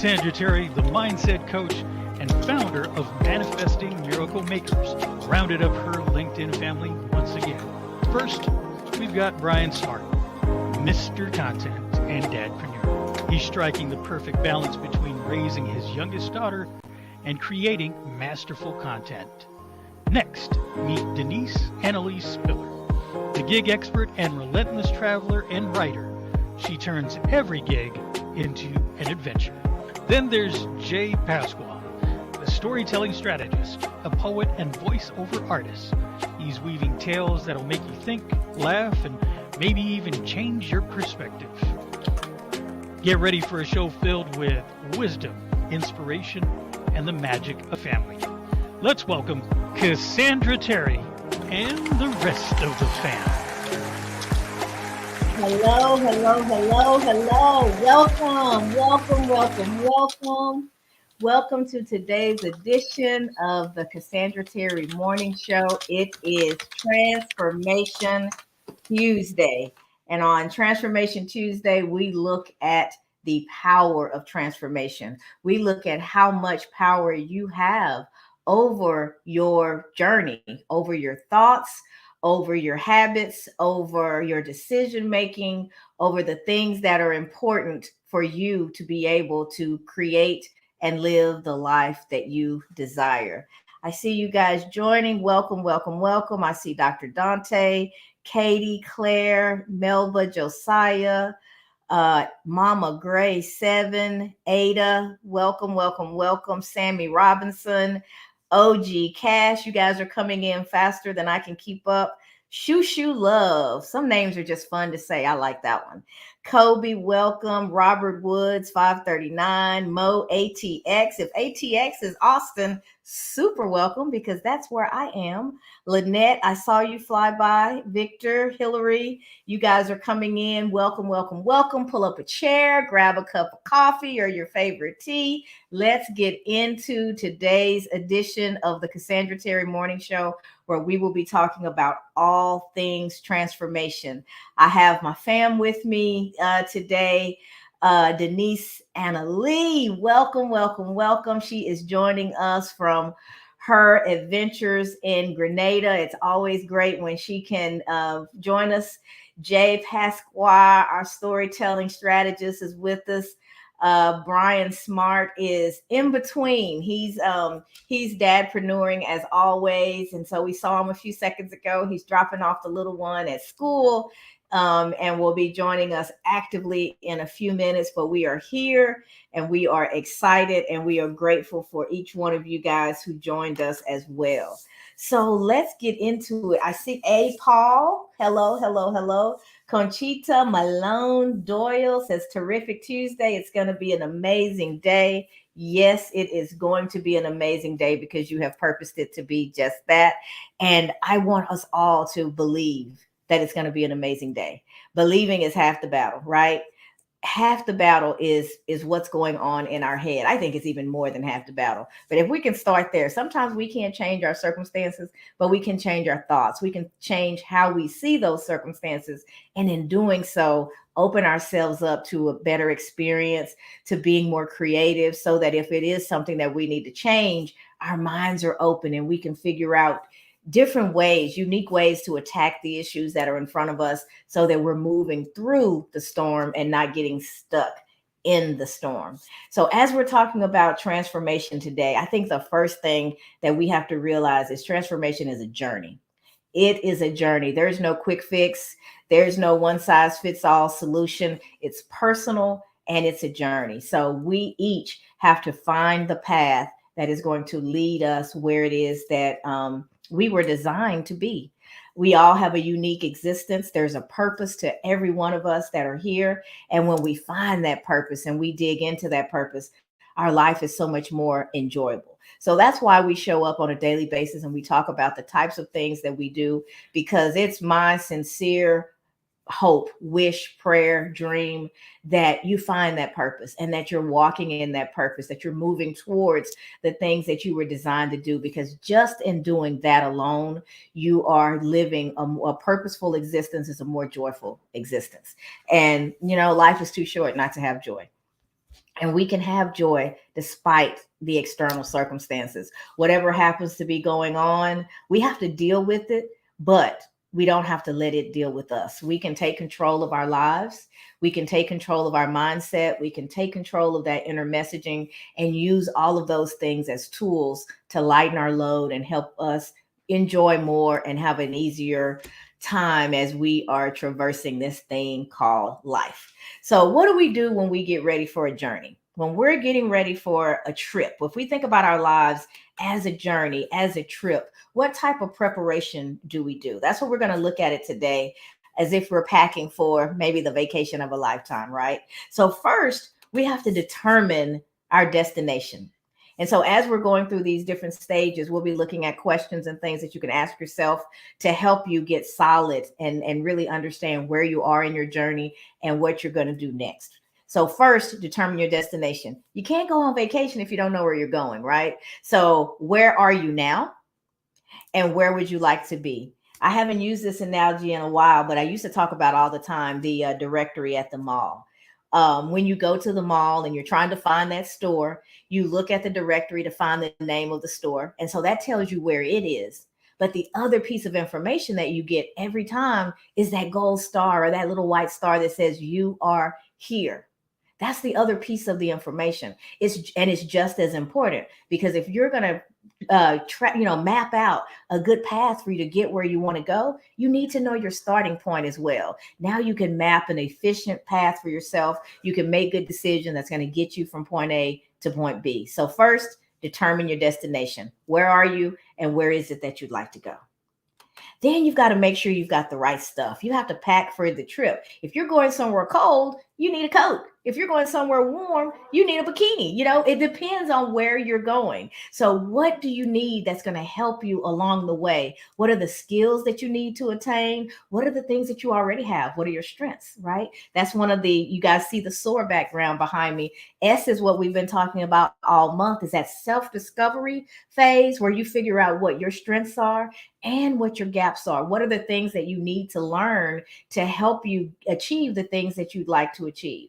Cassandra Terry, the mindset coach and founder of Manifesting Miracle Makers, rounded up her LinkedIn family once again. First, we've got Brian Smart, Mr. Content and Dadpreneur. He's striking the perfect balance between raising his youngest daughter and creating masterful content. Next, meet Denise Annalise Spiller, the gig expert and relentless traveler and writer. She turns every gig into an adventure. Then there's Jay Pasquale, the storytelling strategist, a poet and voiceover artist. He's weaving tales that'll make you think, laugh, and maybe even change your perspective. Get ready for a show filled with wisdom, inspiration, and the magic of family. Let's welcome Cassandra Terry and the rest of the fam. Hello. Welcome to today's edition of the Cassandra Terry Morning Show. It is Transformation Tuesday. And on Transformation Tuesday, we look at the power of transformation. We look at how much power you have over your journey, over your thoughts, over your habits, over your decision making, over the things that are important for you to be able to create and live the life that you desire. I see you guys joining. Welcome. I see Dr. Dante, Katie, Claire, Melba, Josiah, Mama Gray 7, Ada, welcome. Sammy Robinson, OG Cash, you guys are coming in faster than I can keep up. Shoo Love, some names are just fun to say. I like that one. Kobe, welcome. Robert Woods 539, Mo ATX. If ATX is Austin, super welcome because that's where I am. Lynette, I saw you fly by. Victor, Hillary, you guys are coming in. Welcome. Pull up a chair, grab a cup of coffee or your favorite tea. Let's get into today's edition of the Cassandra Terry Morning Show, where we will be talking about all things transformation. I have my fam with me today. Denise Annalise, welcome. She is joining us from her adventures in Grenada. It's always great when she can join us. Jay Pasquale, our storytelling strategist, is with us. Brian Smart is in between. He's dadpreneuring as always. And so we saw him a few seconds ago. He's dropping off the little one at school. And will be joining us actively in a few minutes, but we are here and we are excited and we are grateful for each one of you guys who joined us as well. So let's get into it. I see Paul. Hello. Conchita Malone Doyle says, terrific Tuesday. It's going to be an amazing day. Yes, it is going to be an amazing day because you have purposed it to be just that. And I want us all to believe that it's going to be an amazing day. Believing is half the battle, right? Half the battle is what's going on in our head. I think it's even more than half the battle. But if we can start there, sometimes we can't change our circumstances, but we can change our thoughts. We can change how we see those circumstances. And in doing so, open ourselves up to a better experience, to being more creative, so that if it is something that we need to change, our minds are open and we can figure out different ways, unique ways to attack the issues that are in front of us so that we're moving through the storm and not getting stuck in the storm. So as we're talking about transformation today, I think the first thing that we have to realize is transformation is a journey. It is a journey. There's no quick fix. There's no one size fits all solution. It's personal and it's a journey. So we each have to find the path that is going to lead us where it is that we were designed to be. We all have a unique existence. There's a purpose to every one of us that are here. And when we find that purpose and we dig into that purpose, our life is so much more enjoyable. So that's why we show up on a daily basis and we talk about the types of things that we do, because it's my sincere hope, wish, prayer, dream that you find that purpose and that you're walking in that purpose, that you're moving towards the things that you were designed to do, because just in doing that alone, you are living a purposeful existence, is a more joyful existence. And, you know, life is too short not to have joy. And we can have joy despite the external circumstances. Whatever happens to be going on, we have to deal with it, but we don't have to let it deal with us. We can take control of our lives. We can take control of our mindset. We can take control of that inner messaging and use all of those things as tools to lighten our load and help us enjoy more and have an easier time as we are traversing this thing called life. So, what do we do when we get ready for a journey? When we're getting ready for a trip, if we think about our lives as a journey, as a trip, what type of preparation do we do? That's what we're going to look at it today, as if we're packing for maybe the vacation of a lifetime, right? So, first, we have to determine our destination. And so, as we're going through these different stages, we'll be looking at questions and things that you can ask yourself to help you get solid and really understand where you are in your journey and what you're going to do next. So, first, determine your destination. You can't go on vacation if you don't know where you're going, right? So, where are you now? And where would you like to be? I haven't used this analogy in a while, but I used to talk about all the time the directory at the mall. When you go to the mall and you're trying to find that store, you look at the directory to find the name of the store. And so that tells you where it is. But the other piece of information that you get every time is that gold star or that little white star that says you are here. That's the other piece of the information. It's just as important, because if you're going to map out a good path for you to get where you want to go, you need to know your starting point as well. Now you can map an efficient path for yourself. You can make good decision that's going to get you from point A to point B. So first, determine your destination. Where are you and where is it that you'd like to go? Then you've got to make sure you've got the right stuff. You have to pack for the trip. If you're going somewhere cold, you need a coat. If you're going somewhere warm, you need a bikini. It depends on where you're going. So what do you need that's going to help you along the way? What are the skills that you need to attain? What are the things that you already have? What are your strengths, right? That's you guys see the SOAR background behind me. S is what we've been talking about all month, is that self-discovery phase where you figure out what your strengths are and what your gaps are. What are the things that you need to learn to help you achieve the things that you'd like to achieve?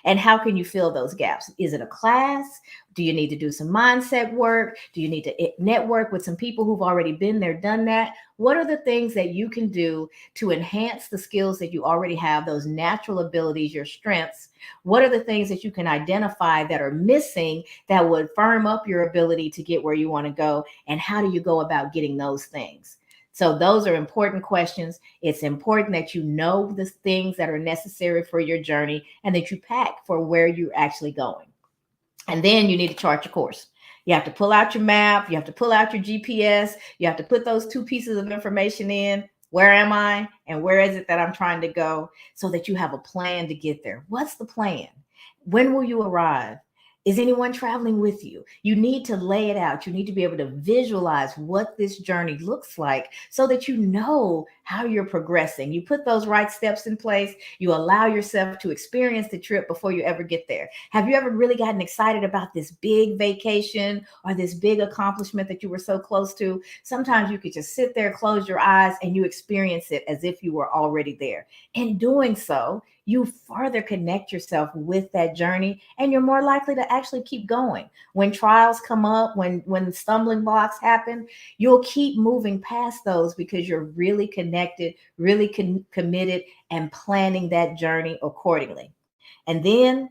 And how can you fill those gaps? Is it a class? Do you need to do some mindset work? Do you need to network with some people who've already been there, done that? What are the things that you can do to enhance the skills that you already have, those natural abilities, your strengths? What are the things that you can identify that are missing that would firm up your ability to get where you want to go? And how do you go about getting those things? So those are important questions. It's important that you know the things that are necessary for your journey and that you pack for where you're actually going. And then you need to chart your course. You have to pull out your map. You have to pull out your GPS. You have to put those two pieces of information in. Where am I? And where is it that I'm trying to go? So that you have a plan to get there. What's the plan? When will you arrive? Is anyone traveling with you? You need to lay it out. You need to be able to visualize what this journey looks like so that you know how you're progressing. You put those right steps in place. You allow yourself to experience the trip before you ever get there. Have you ever really gotten excited about this big vacation or this big accomplishment that you were so close to? Sometimes you could just sit there, close your eyes, and you experience it as if you were already there. In doing so, you further connect yourself with that journey, and you're more likely to actually keep going. When trials come up, when stumbling blocks happen, you'll keep moving past those because you're really connected, really committed, and planning that journey accordingly. And then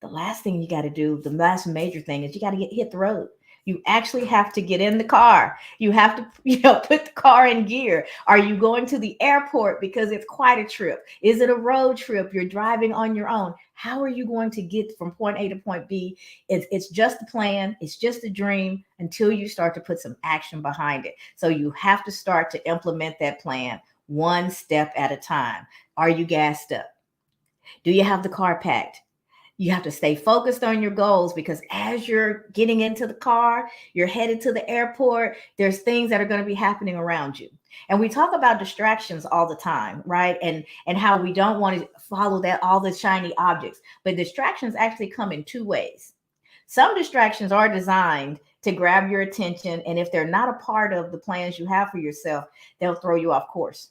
the last thing you got to do, the last major thing, is you got to hit the road. You actually have to get in the car. You have to, put the car in gear. Are you going to the airport because it's quite a trip? Is it a road trip? You're driving on your own. How are you going to get from point A to point B? It's just a plan. It's just a dream until you start to put some action behind it. So you have to start to implement that plan one step at a time. Are you gassed up? Do you have the car packed? You have to stay focused on your goals, because as you're getting into the car, you're headed to the airport, there's things that are going to be happening around you. And we talk about distractions all the time, right? And how we don't want to follow all the shiny objects. But distractions actually come in two ways. Some distractions are designed to grab your attention, and if they're not a part of the plans you have for yourself, they'll throw you off course.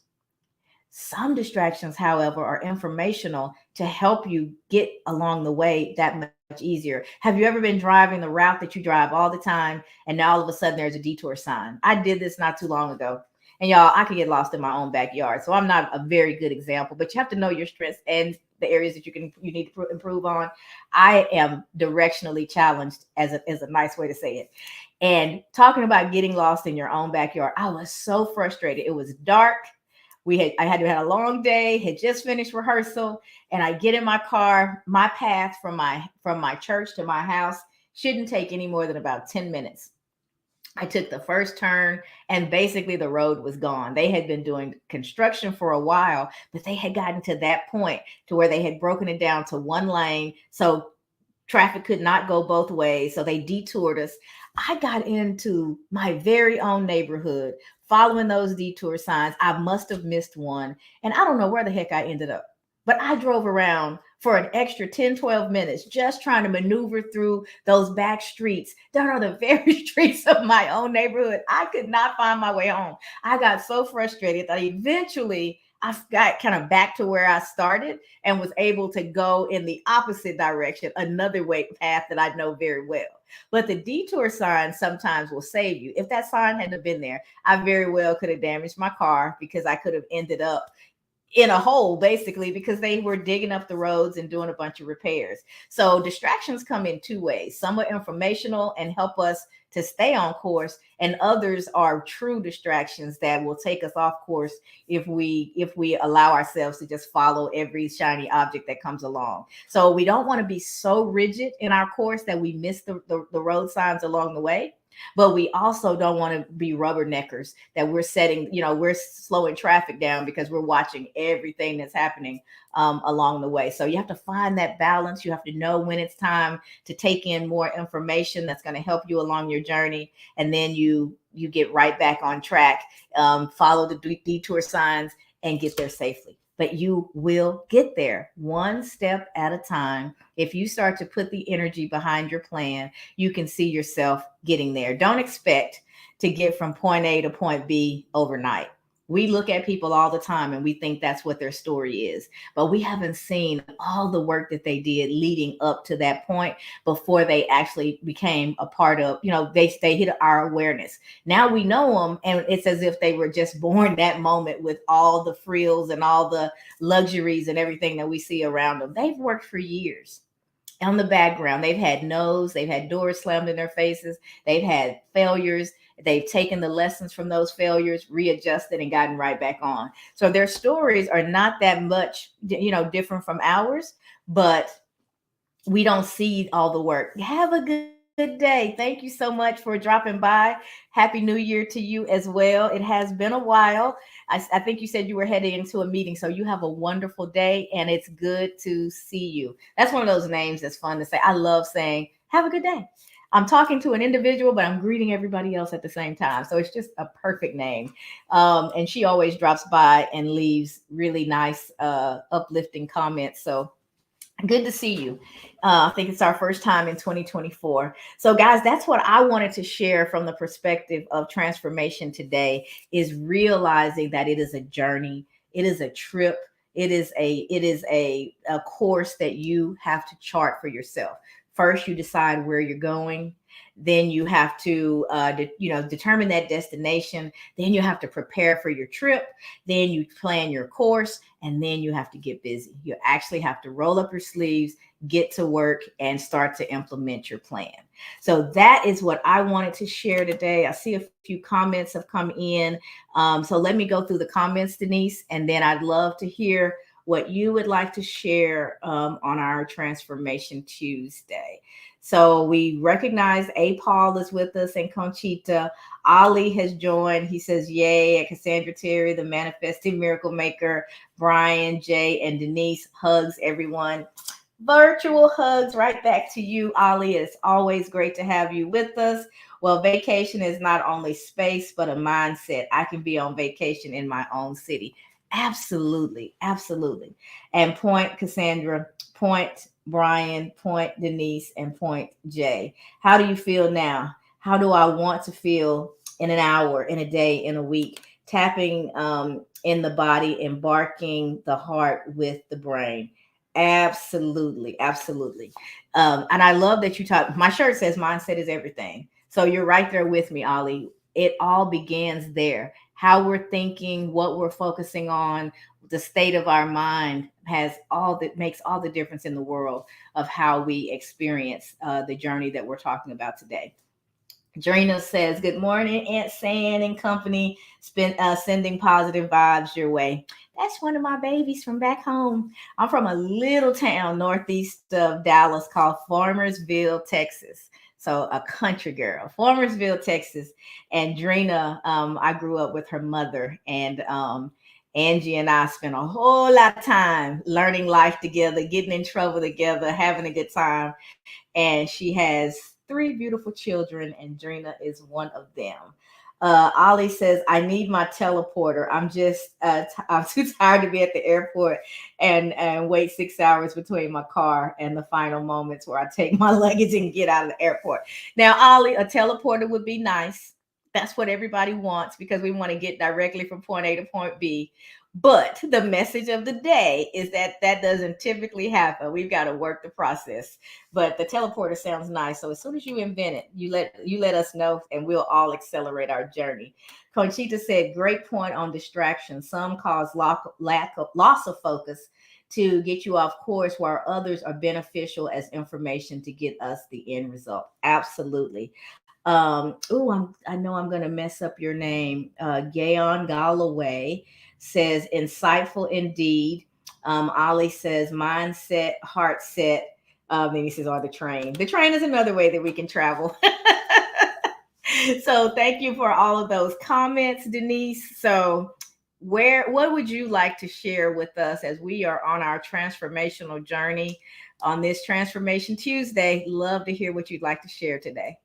Some distractions, however, are informational to help you get along the way that easier. Have you ever been driving the route that you drive all the time, and now all of a sudden there's a detour sign? I did this not too long ago. And y'all, I could get lost in my own backyard. So I'm not a very good example, but you have to know your strengths and the areas that you need to improve on. I am directionally challenged, as a nice way to say it. And talking about getting lost in your own backyard, I was so frustrated. It was dark. I had a long day, had just finished rehearsal, and I get in my car. My path from my church to my house shouldn't take any more than about 10 minutes. I took the first turn, and basically the road was gone. They had been doing construction for a while, but they had gotten to that point to where they had broken it down to one lane. So traffic could not go both ways. So they detoured us. I got into my very own neighborhood following those detour signs. I must have missed one. And I don't know where the heck I ended up. But I drove around for an extra 10, 12 minutes just trying to maneuver through those back streets that are the very streets of my own neighborhood. I could not find my way home. I got so frustrated that eventually I got kind of back to where I started and was able to go in the opposite direction, another way path that I know very well. But the detour sign sometimes will save you. If that sign hadn't been there, I very well could have damaged my car, because I could have ended up in a hole, basically, because they were digging up the roads and doing a bunch of repairs. So distractions come in two ways. Some are informational and help us to stay on course, and others are true distractions that will take us off course if we allow ourselves to just follow every shiny object that comes along. So we don't want to be so rigid in our course that we miss the road signs along the way. But we also don't want to be rubberneckers that we're setting, we're slowing traffic down because we're watching everything that's happening along the way. So you have to find that balance. You have to know when it's time to take in more information that's going to help you along your journey. And then you get right back on track, follow the detour signs, and get there safely. But you will get there one step at a time. If you start to put the energy behind your plan, you can see yourself getting there. Don't expect to get from point A to point B overnight. We look at people all the time and we think that's what their story is, but we haven't seen all the work that they did leading up to that point before they actually became a part of, they hit our awareness. Now we know them, and it's as if they were just born that moment with all the frills and all the luxuries and everything that we see around them. They've worked for years on the background. They've had no's, they've had doors slammed in their faces, they've had failures. They've taken the lessons from those failures, readjusted, and gotten right back on. So their stories are not that much, different from ours, but we don't see all the work. Have a good day. Thank you so much for dropping by. Happy New Year to you as well. It has been a while. I think you said you were heading into a meeting, so you have a wonderful day, and it's good to see you. That's one of those names that's fun to say. I love saying, have a good day. I'm talking to an individual, but I'm greeting everybody else at the same time. So it's just a perfect name. And she always drops by and leaves really nice, uplifting comments. So good to see you. I think it's our first time in 2024. So guys, that's what I wanted to share from the perspective of transformation today, is realizing that it is a journey. It is a trip. It is a course that you have to chart for yourself. First, you decide where you're going. Then you have to, determine that destination. Then you have to prepare for your trip. Then you plan your course, and then you have to get busy. You actually have to roll up your sleeves, get to work, and start to implement your plan. So that is what I wanted to share today. I see a few comments have come in. So let me go through the comments, Denise, and then I'd love to hear what you would like to share on our Transformation Tuesday. So we recognize A. Paul is with us, and Conchita. Ali has joined. He says, yay, at Cassandra Terry, the Manifesting Miracle Maker. Brian, Jay, and Denise, hugs everyone. Virtual hugs right back to you, Ali. It's always great to have you with us. Well, vacation is not only space, but a mindset. I can be on vacation in my own city. Absolutely. Absolutely. And point Cassandra, point Brian, point Denise, and point Jay. How do you feel now? How do I want to feel in an hour, in a day, in a week? Tapping in the body, embarking the heart with the brain. Absolutely, absolutely. And I love that you talk. My shirt says mindset is everything. So you're right there with me, Ollie. It all begins there. How we're thinking, what we're focusing on, the state of our mind has all that makes all the difference in the world of how we experience the journey that we're talking about today. Drina says, "Good morning, Aunt San and company. Sending positive vibes your way." That's one of my babies from back home. I'm from a little town northeast of Dallas called Farmersville, Texas. So a country girl, Farmersville, Texas. And Drina, I grew up with her mother, and Angie and I spent a whole lot of time learning life together, getting in trouble together, having a good time, and she has three beautiful children, and Drina is one of them. Ollie says, "I need my teleporter. I'm too tired to be at the airport and wait 6 hours between my car and the final moments where I take my luggage and get out of the airport." Now, Ollie, a teleporter would be nice. That's what everybody wants because we want to get directly from point A to point B. But the message of the day is that that doesn't typically happen. We've got to work the process. But the teleporter sounds nice. So as soon as you invent it, you let us know, and we'll all accelerate our journey. Conchita said, "Great point on distraction. Some cause lack of loss of focus to get you off course, while others are beneficial as information to get us the end result." Absolutely. I know I'm gonna mess up your name. Gayon Galloway says, "Insightful indeed." Ollie says, "Mindset, heart set." Then he says, "Or the train." The train is another way that we can travel. So thank you for all of those comments, Denise. So what would you like to share with us as we are on our transformational journey on this Transformation Tuesday? Love to hear what you'd like to share today.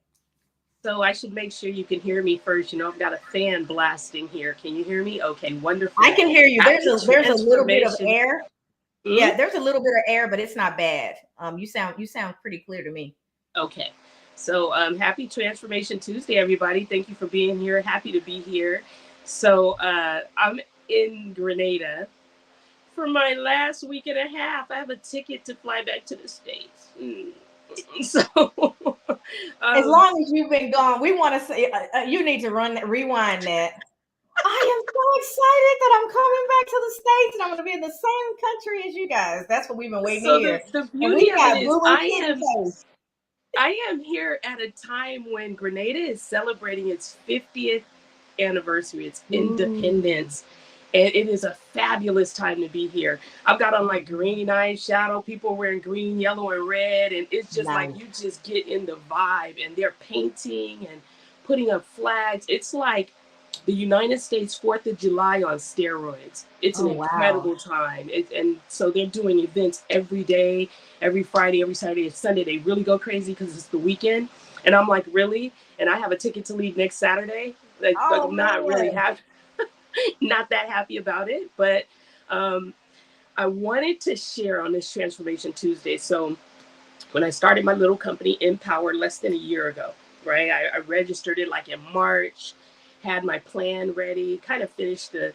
So I should make sure you can hear me first. You know, I've got a fan blasting here. Can you hear me? Okay, wonderful. I can hear you. Happy There's a little bit of transformation. air. Yeah, there's a little bit of air, but it's not bad. You sound pretty clear to me. Okay. So happy Transformation Tuesday, everybody. Thank you for being here. Happy to be here. So I'm in Grenada for my last week and a half. I have a ticket to fly back to the States. So As long as you've been gone, we want to say you need to rewind that. I am so excited that I'm coming back to the States and I'm going to be in the same country as you guys. That's what we've been waiting to hear. The And beauty we of got it is I am here at a time when Grenada is celebrating its 50th anniversary, its independence. And it is a fabulous time to be here. I've got on like green eyeshadow, people wearing green, yellow, and red. And it's just Nice. like you just get in the vibe, and they're painting and putting up flags. It's like the United States 4th of July on steroids. It's an incredible time. And so they're doing events every day, every Friday, every Saturday, and Sunday. They really go crazy because it's the weekend. And I'm like, really? And I have a ticket to leave next Saturday. Like I'm not really happy, not that happy about it. But I wanted to share on this Transformation Tuesday. So when I started my little company, Empower, less than a year ago, right? I registered it like in March, had my plan ready, kind of finished the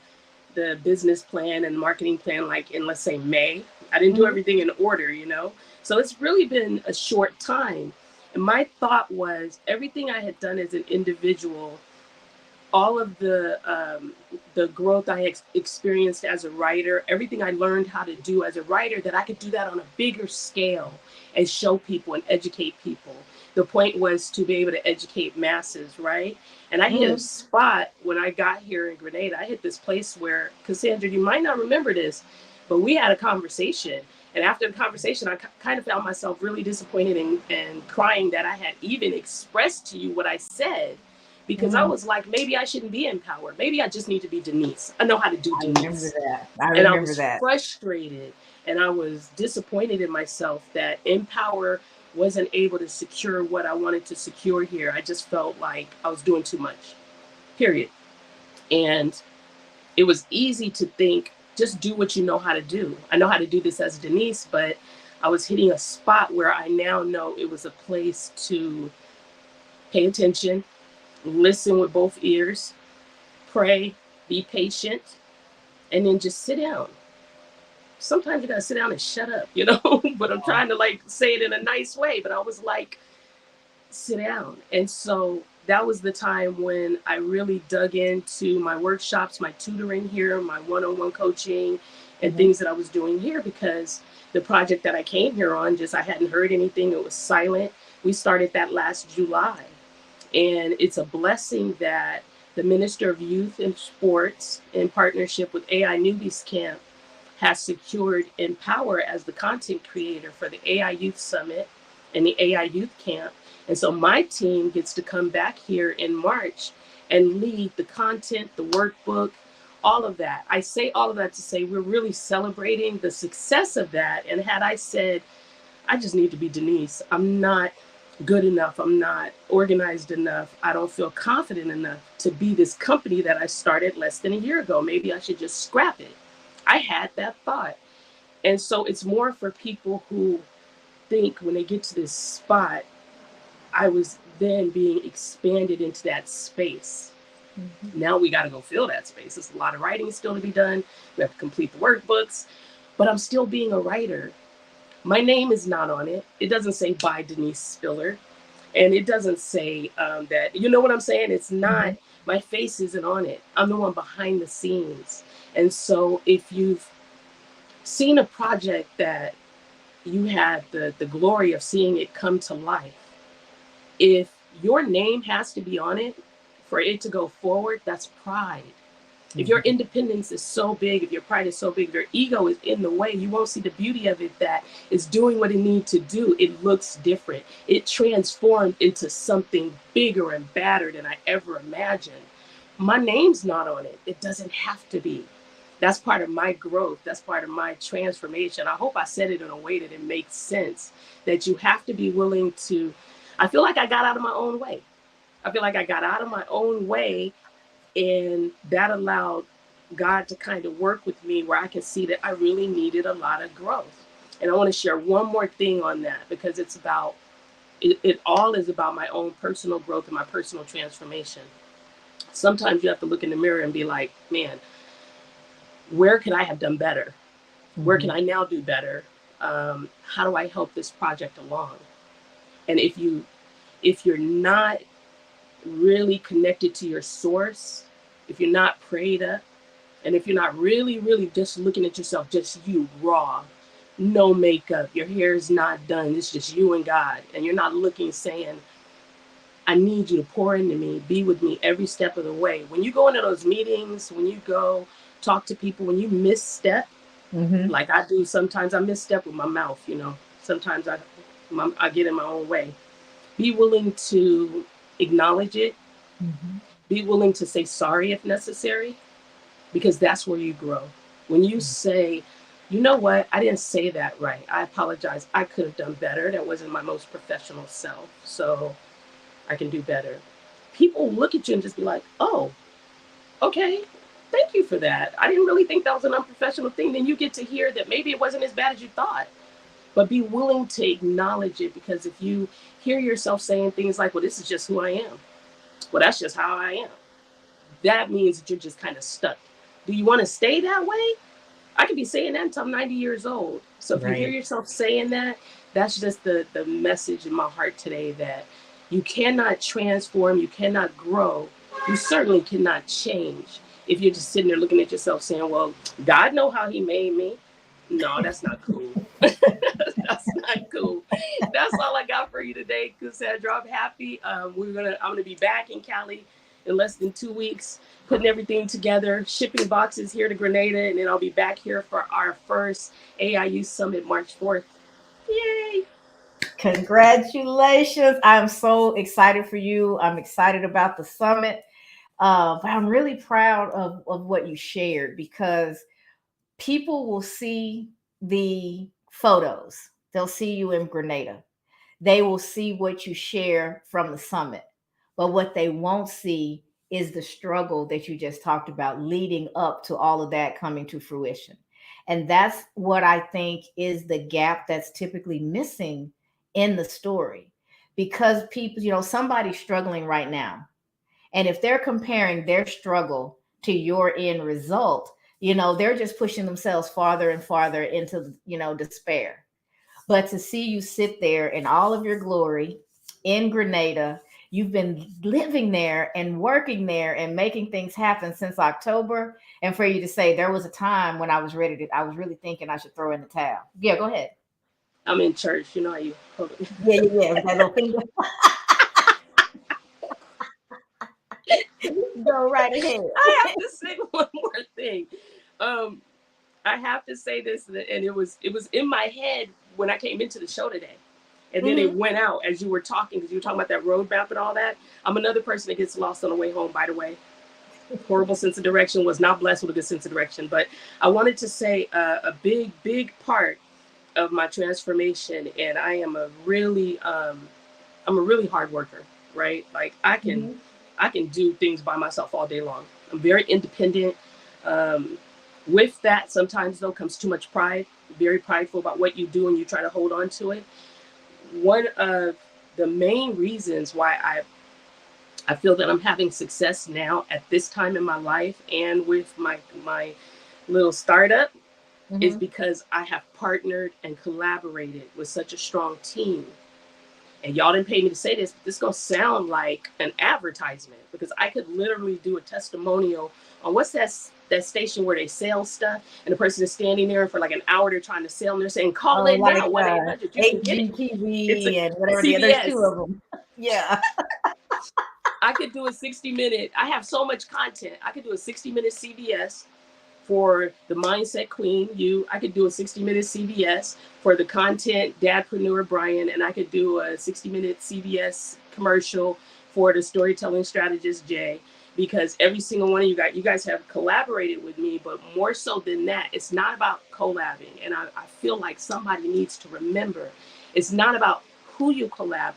business plan and marketing plan like in, let's say, May. I didn't do everything in order, you know? So it's really been a short time. And my thought was everything I had done as an individual, all of the growth I experienced as a writer, everything I learned how to do as a writer, that I could do that on a bigger scale and show people and educate people. The point was to be able to educate masses, right? And I hit a spot when I got here in Grenada. I hit this place where, Cassandra, you might not remember this, but we had a conversation. And after the conversation, I kind of found myself really disappointed and crying that I had even expressed to you what I said. Because I was like, maybe I shouldn't be empowered. Maybe I just need to be Denise. I know how to do Denise. I remember that. I was frustrated, and I was disappointed in myself that Empower wasn't able to secure what I wanted to secure here. I just felt like I was doing too much, period. And it was easy to think, just do what you know how to do. I know how to do this as Denise, but I was hitting a spot where I now know it was a place to pay attention, listen with both ears, pray, be patient, and then just sit down. sometimes you gotta sit down and shut up, you know. But I'm trying to like say it in a nice way. But I was like, sit down. And so that was the time when I really dug into my workshops, my tutoring here, my one-on-one coaching, and things that I was doing here, because the project that I came here on, just I hadn't heard anything. It was silent. We started that last July. And it's a blessing that the Minister of Youth and Sports, in partnership with AI Newbies Camp, has secured Empower as the content creator for the AI Youth Summit and the AI Youth Camp. And so my team gets to come back here in March and lead the content, the workbook, all of that. I say all of that to say we're really celebrating the success of that. And had I said, I just need to be Denise, I'm not good enough, I'm not organized enough, I don't feel confident enough to be this company that I started less than a year ago, maybe I should just scrap it. I had that thought. And so it's more for people who think when they get to this spot, I was then being expanded into that space. Now we got to go fill that space. There's a lot of writing still to be done. We have to complete the workbooks, but I'm still being a writer. My name is not on it. It doesn't say by Denise Spiller. And it doesn't say that, you know what I'm saying? It's not, my face isn't on it. I'm the one behind the scenes. And so if you've seen a project that you had the glory of seeing it come to life, if your name has to be on it for it to go forward, that's pride. If your independence is so big, if your pride is so big, if your ego is in the way, you won't see the beauty of it that is doing what it needs to do. It looks different. It transformed into something bigger and badder than I ever imagined. My name's not on it. It doesn't have to be. That's part of my growth. That's part of my transformation. I hope I said it in a way that it makes sense, that you have to be willing to, I feel like I got out of my own way. I feel like I got out of my own way, and that allowed God to kind of work with me where I can see that I really needed a lot of growth. And I want to share one more thing on that, because it's about, it all is about my own personal growth and my personal transformation. Sometimes you have to look in the mirror and be like, man, where can I have done better? Where can I now do better? How do I help this project along? And if you're not really connected to your source, if you're not prayed up, and if you're not really, really just looking at yourself, just you raw, no makeup, your hair is not done, it's just you and God, and you're not looking saying, I need you to pour into me, be with me every step of the way. When you go into those meetings, when you go talk to people, when you misstep, like I do, sometimes I misstep with my mouth, you know, sometimes I get in my own way. Be willing to acknowledge it. Be willing to say sorry if necessary, because that's where you grow. When you say, you know what, I didn't say that right, I apologize, I could have done better, that wasn't my most professional self, so I can do better. People look at you and just be like, oh, okay, thank you for that, I didn't really think that was an unprofessional thing. Then you get to hear that maybe it wasn't as bad as you thought. But be willing to acknowledge it, because if you hear yourself saying things like, well, this is just who I am, well, that's just how I am, that means that you're just kind of stuck. Do you want to stay that way? I could be saying that until I'm 90 years old. So if you hear yourself saying that, that's just the message in my heart today, that you cannot transform, you cannot grow, you certainly cannot change if you're just sitting there looking at yourself saying, well, God know how he made me. No, that's not cool. That's not cool. That's all I got for you today, Cassandra. I'm happy. I'm gonna be back in Cali in less than 2 weeks, putting everything together, shipping boxes here to Grenada, and then I'll be back here for our first AIU Summit March 4th. Yay! Congratulations. I'm so excited for you. I'm excited about the summit. But I'm really proud of what you shared, because people will see the photos. They'll see you in Grenada. They will see what you share from the summit. But what they won't see is the struggle that you just talked about leading up to all of that coming to fruition. And that's what I think is the gap that's typically missing in the story. Because people, somebody's struggling right now. And if they're comparing their struggle to your end result, they're just pushing themselves farther and farther into, despair. But to see you sit there in all of your glory in Grenada, you've been living there and working there and making things happen since October. And for you to say there was a time when I was really thinking I should throw in the towel. Yeah, go ahead. I'm in church. You know how you hold it. Yeah. With that little finger. Go right ahead. I have to say one more thing. I have to say this, and it was in my head when I came into the show today. And then it went out as you were talking, because you were talking about that roadmap and all that. I'm another person that gets lost on the way home, by the way. Horrible sense of direction, was not blessed with a good sense of direction. But I wanted to say a big part of my transformation, and I am I'm a really hard worker, right? Like I can do things by myself all day long. I'm very independent. With that, sometimes though comes too much pride. Very prideful about what you do, and you try to hold on to it. One of the main reasons why I feel that I'm having success now at this time in my life and with my little startup is because I have partnered and collaborated with such a strong team. And y'all didn't pay me to say this, but this is going to sound like an advertisement, because I could literally do a testimonial on what's that station where they sell stuff, and the person is standing there for like an hour, they're trying to sell, and they're saying, call it now, 1-800, you can get it. HGTV and whatever, CBS. There's two of them. Yeah. I could do a 60-minute, I have so much content. I could do a 60-minute CBS for the Mindset Queen, you. I could do a 60-minute CBS for the content dadpreneur, Brian, and I could do a 60-minute CBS commercial for the storytelling strategist, Jay. Because every single one of you guys have collaborated with me, but more so than that, it's not about collabing. And I feel like somebody needs to remember, it's not about who you collab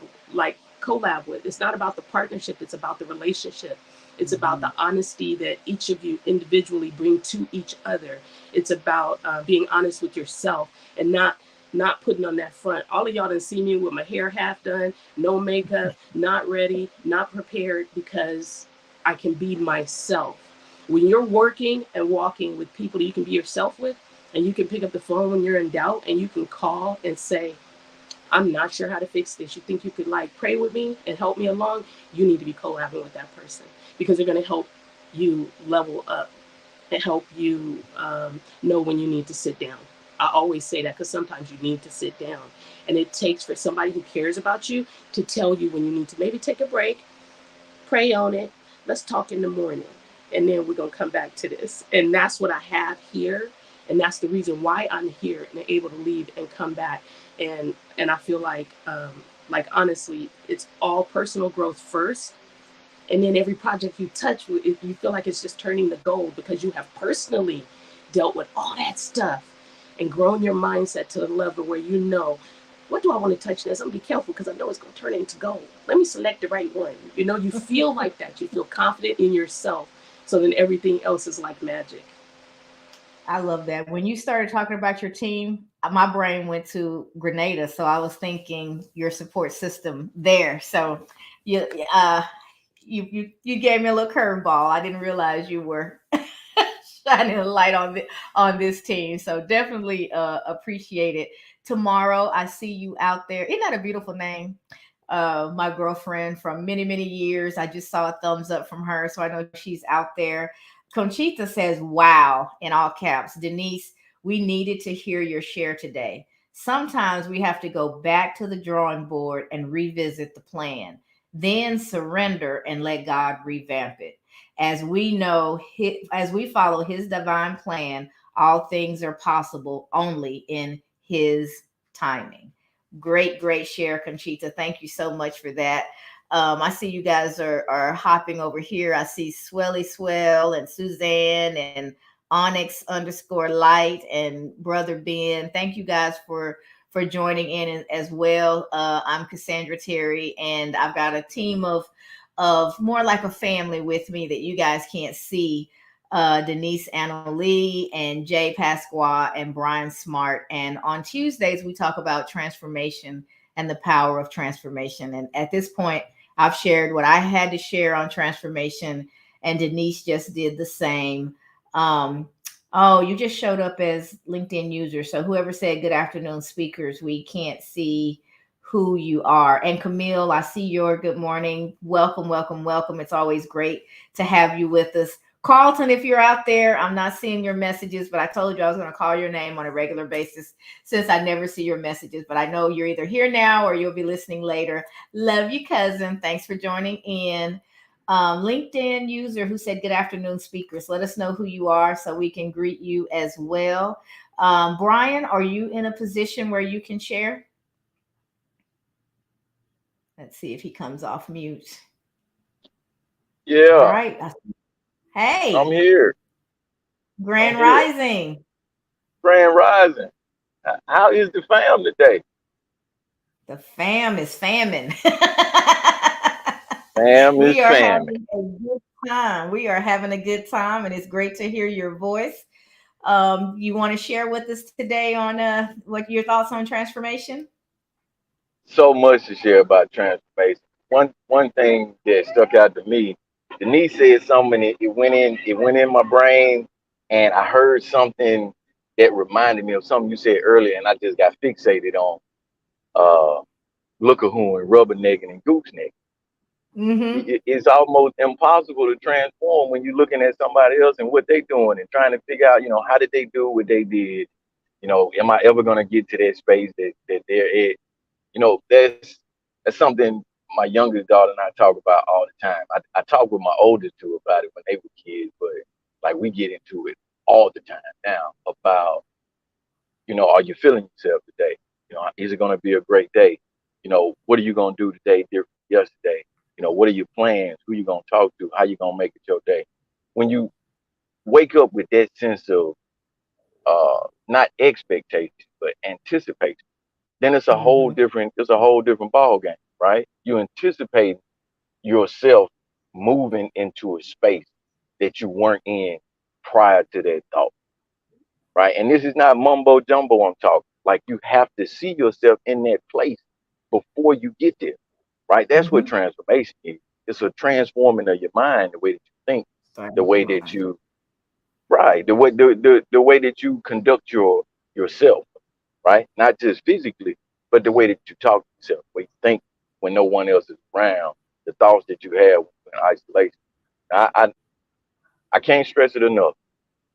with. It's not about the partnership. It's about the relationship. It's about the honesty that each of you individually bring to each other. It's about being honest with yourself and not putting on that front. All of y'all done see me with my hair half done, no makeup, not ready, not prepared, because I can be myself. When you're working and walking with people that you can be yourself with, and you can pick up the phone when you're in doubt, and you can call and say, I'm not sure how to fix this. You think you could pray with me and help me along? You need to be collabing with that person, because they're going to help you level up and help you know when you need to sit down. I always say that, because sometimes you need to sit down, and it takes for somebody who cares about you to tell you when you need to maybe take a break, pray on it. Let's talk in the morning, and then we're going to come back to this. And that's what I have here. And that's the reason why I'm here and able to leave and come back. And I feel like honestly, it's all personal growth first. And then every project you touch, you feel like it's just turning to gold, because you have personally dealt with all that stuff and grown your mindset to the level where you know, what do I want to touch next? I'm going to be careful, because I know it's going to turn into gold. Let me select the right one. You feel like that. You feel confident in yourself. So then everything else is like magic. I love that. When you started talking about your team, my brain went to Grenada. So I was thinking your support system there. So you gave me a little curveball. I didn't realize you were shining a light on this team. So definitely appreciate it. Tomorrow, I see you out there. Isn't that a beautiful name? My girlfriend from many, many years. I just saw a thumbs up from her. So I know she's out there. Conchita says, wow, in all caps. Denise, we needed to hear your share today. Sometimes we have to go back to the drawing board and revisit the plan, then surrender and let God revamp it. As we know, as we follow his divine plan, all things are possible only in his timing. Great share, Conchita. Thank you so much for that. I see you guys are hopping over here. I see Swelly Swell and Suzanne and Onyx_Light and Brother Ben. Thank you guys for joining in as well. I'm Cassandra Terry, and I've got a team of more like a family with me that you guys can't see. Denise Annalee and Jay Pasqua and Brian Smart. And on Tuesdays, we talk about transformation and the power of transformation. And at this point, I've shared what I had to share on transformation, and Denise just did the same. Oh, you just showed up as LinkedIn user. So whoever said good afternoon speakers, we can't see who you are. And Camille, I see your good morning. Welcome, welcome, welcome. It's always great to have you with us. Carlton, if you're out there, I'm not seeing your messages, but I told you I was going to call your name on a regular basis since I never see your messages. But I know you're either here now or you'll be listening later. Love you, cousin. Thanks for joining in. LinkedIn user who said good afternoon speakers. Let us know who you are so we can greet you as well. Brian, are you in a position where you can share? Let's see if he comes off mute. Yeah. All right. Hey. I'm here. Grand Rising. Grand Rising. How is the fam today? The fam is famine. Fam is famine. Having a good time. We are having a good time, and it's great to hear your voice. You want to share with us today on what your thoughts on transformation? So much to share about transformation. One thing that stuck out to me, Denise said something, and it went in my brain, and I heard something that reminded me of something you said earlier, and I just got fixated on look-a-hoo and rubbernecking and goosenecking. Mm-hmm. It's almost impossible to transform when you're looking at somebody else and what they're doing and trying to figure out, how did they do what they did? Am I ever going to get to that space that they're at? That's something my youngest daughter and I talk about all the time. I talk with my oldest two about it when they were kids, but like we get into it all the time now about, are you feeling yourself today? Is it going to be a great day? What are you going to do today different from yesterday? What are your plans? Who you going to talk to? How you going to make it your day? When you wake up with that sense of not expectation, but anticipation, then it's a whole different ball game, right? You anticipate yourself moving into a space that you weren't in prior to that thought, right? And this is not mumbo jumbo I'm talking. Like, you have to see yourself in that place before you get there, right? That's what transformation is. It's a transforming of your mind, the way that you think, the way that you, right, the way that you conduct yourself, right? Not just physically, but the way that you talk to yourself, the way you think when no one else is around, the thoughts that you have in isolation. I can't stress it enough.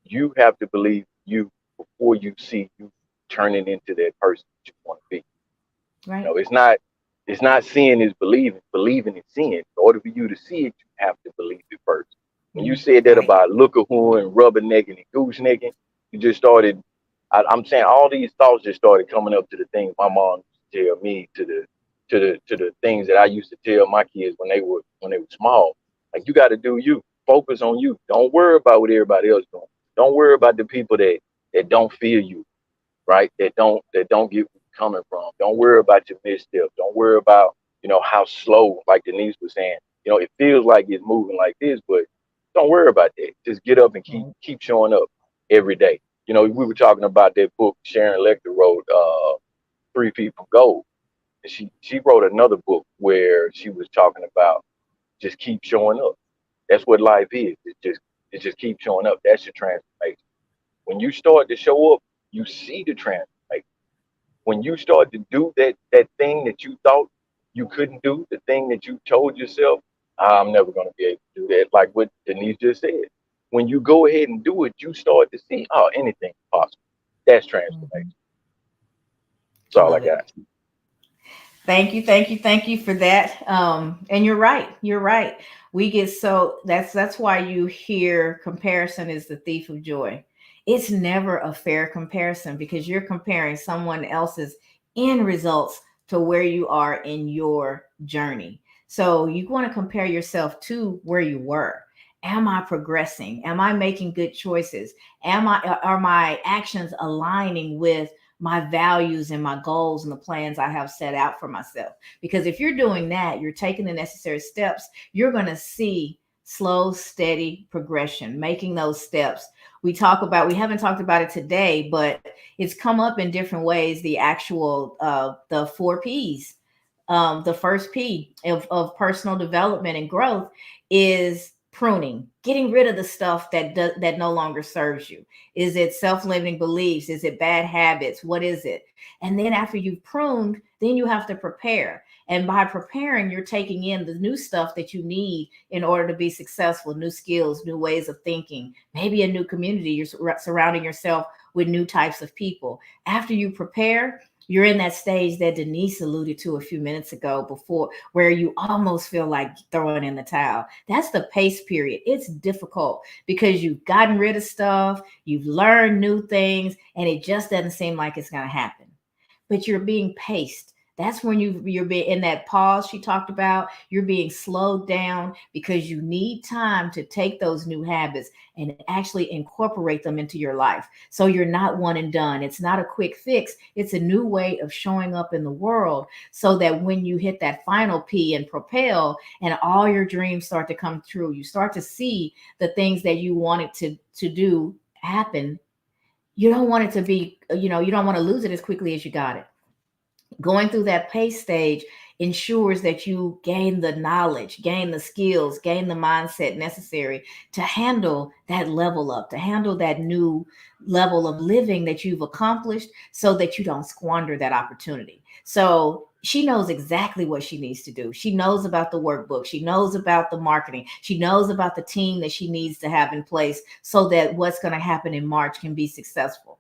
You have to believe you before you see you turning into that person that you want to be. Right. It's not seeing is believing. Believing is seeing. In order for you to see it, you have to believe it first. When you said that about look-a-hoo and rubbernecking and goosenecking, you just started. I'm saying all these thoughts just started coming up to the things my mom used to tell me, to the things that I used to tell my kids when they were small. Like, you got to do you. Focus on you. Don't worry about what everybody else doing. Don't worry about the people that don't feel you, right? That don't get where you're coming from. Don't worry about your missteps. Don't worry about how slow, like Denise was saying. It feels like it's moving like this, but don't worry about that. Just get up and keep showing up every day. We were talking about that book Sharon Lecter wrote, 3 Feet from Gold. And she wrote another book where she was talking about just keep showing up. That's what life is. It just keep showing up. That's your transformation. When you start to show up, you see the transformation. When you start to do that thing that you thought you couldn't do, the thing that you told yourself, I'm never going to be able to do that, like what Denise just said. When you go ahead and do it, you start to see, anything is possible. That's transformation. That's all I got. Thank you for that. And you're right. We get that's why you hear comparison is the thief of joy. It's never a fair comparison because you're comparing someone else's end results to where you are in your journey. So you want to compare yourself to where you were. Am I progressing? Am I making good choices? Are my actions aligning with my values and my goals and the plans I have set out for myself? Because if you're doing that, you're taking the necessary steps, you're going to see slow, steady progression, making those steps. We haven't talked about it today, but it's come up in different ways. The actual, the 4 Ps, the first P of personal development and growth is pruning, getting rid of the stuff that no longer serves you. Is it self-limiting beliefs? Is it bad habits? What is it? And then after you've pruned, then you have to prepare. And by preparing, you're taking in the new stuff that you need in order to be successful, new skills, new ways of thinking, maybe a new community. You're surrounding yourself with new types of people. After you prepare, you're in that stage that Denise alluded to a few minutes ago before, where you almost feel like throwing in the towel. That's the pace period. It's difficult because you've gotten rid of stuff, you've learned new things, and it just doesn't seem like it's going to happen. But you're being paced. That's when you're being in that pause she talked about. You're being slowed down because you need time to take those new habits and actually incorporate them into your life. So you're not one and done. It's not a quick fix. It's a new way of showing up in the world so that when you hit that final P and propel and all your dreams start to come true, you start to see the things that you wanted to do happen. You don't want it to be, you don't want to lose it as quickly as you got it. Going through that pace stage ensures that you gain the knowledge, gain the skills, gain the mindset necessary to handle that level up, to handle that new level of living that you've accomplished so that you don't squander that opportunity. So she knows exactly what she needs to do. She knows about the workbook. She knows about the marketing. She knows about the team that she needs to have in place so that what's going to happen in March can be successful.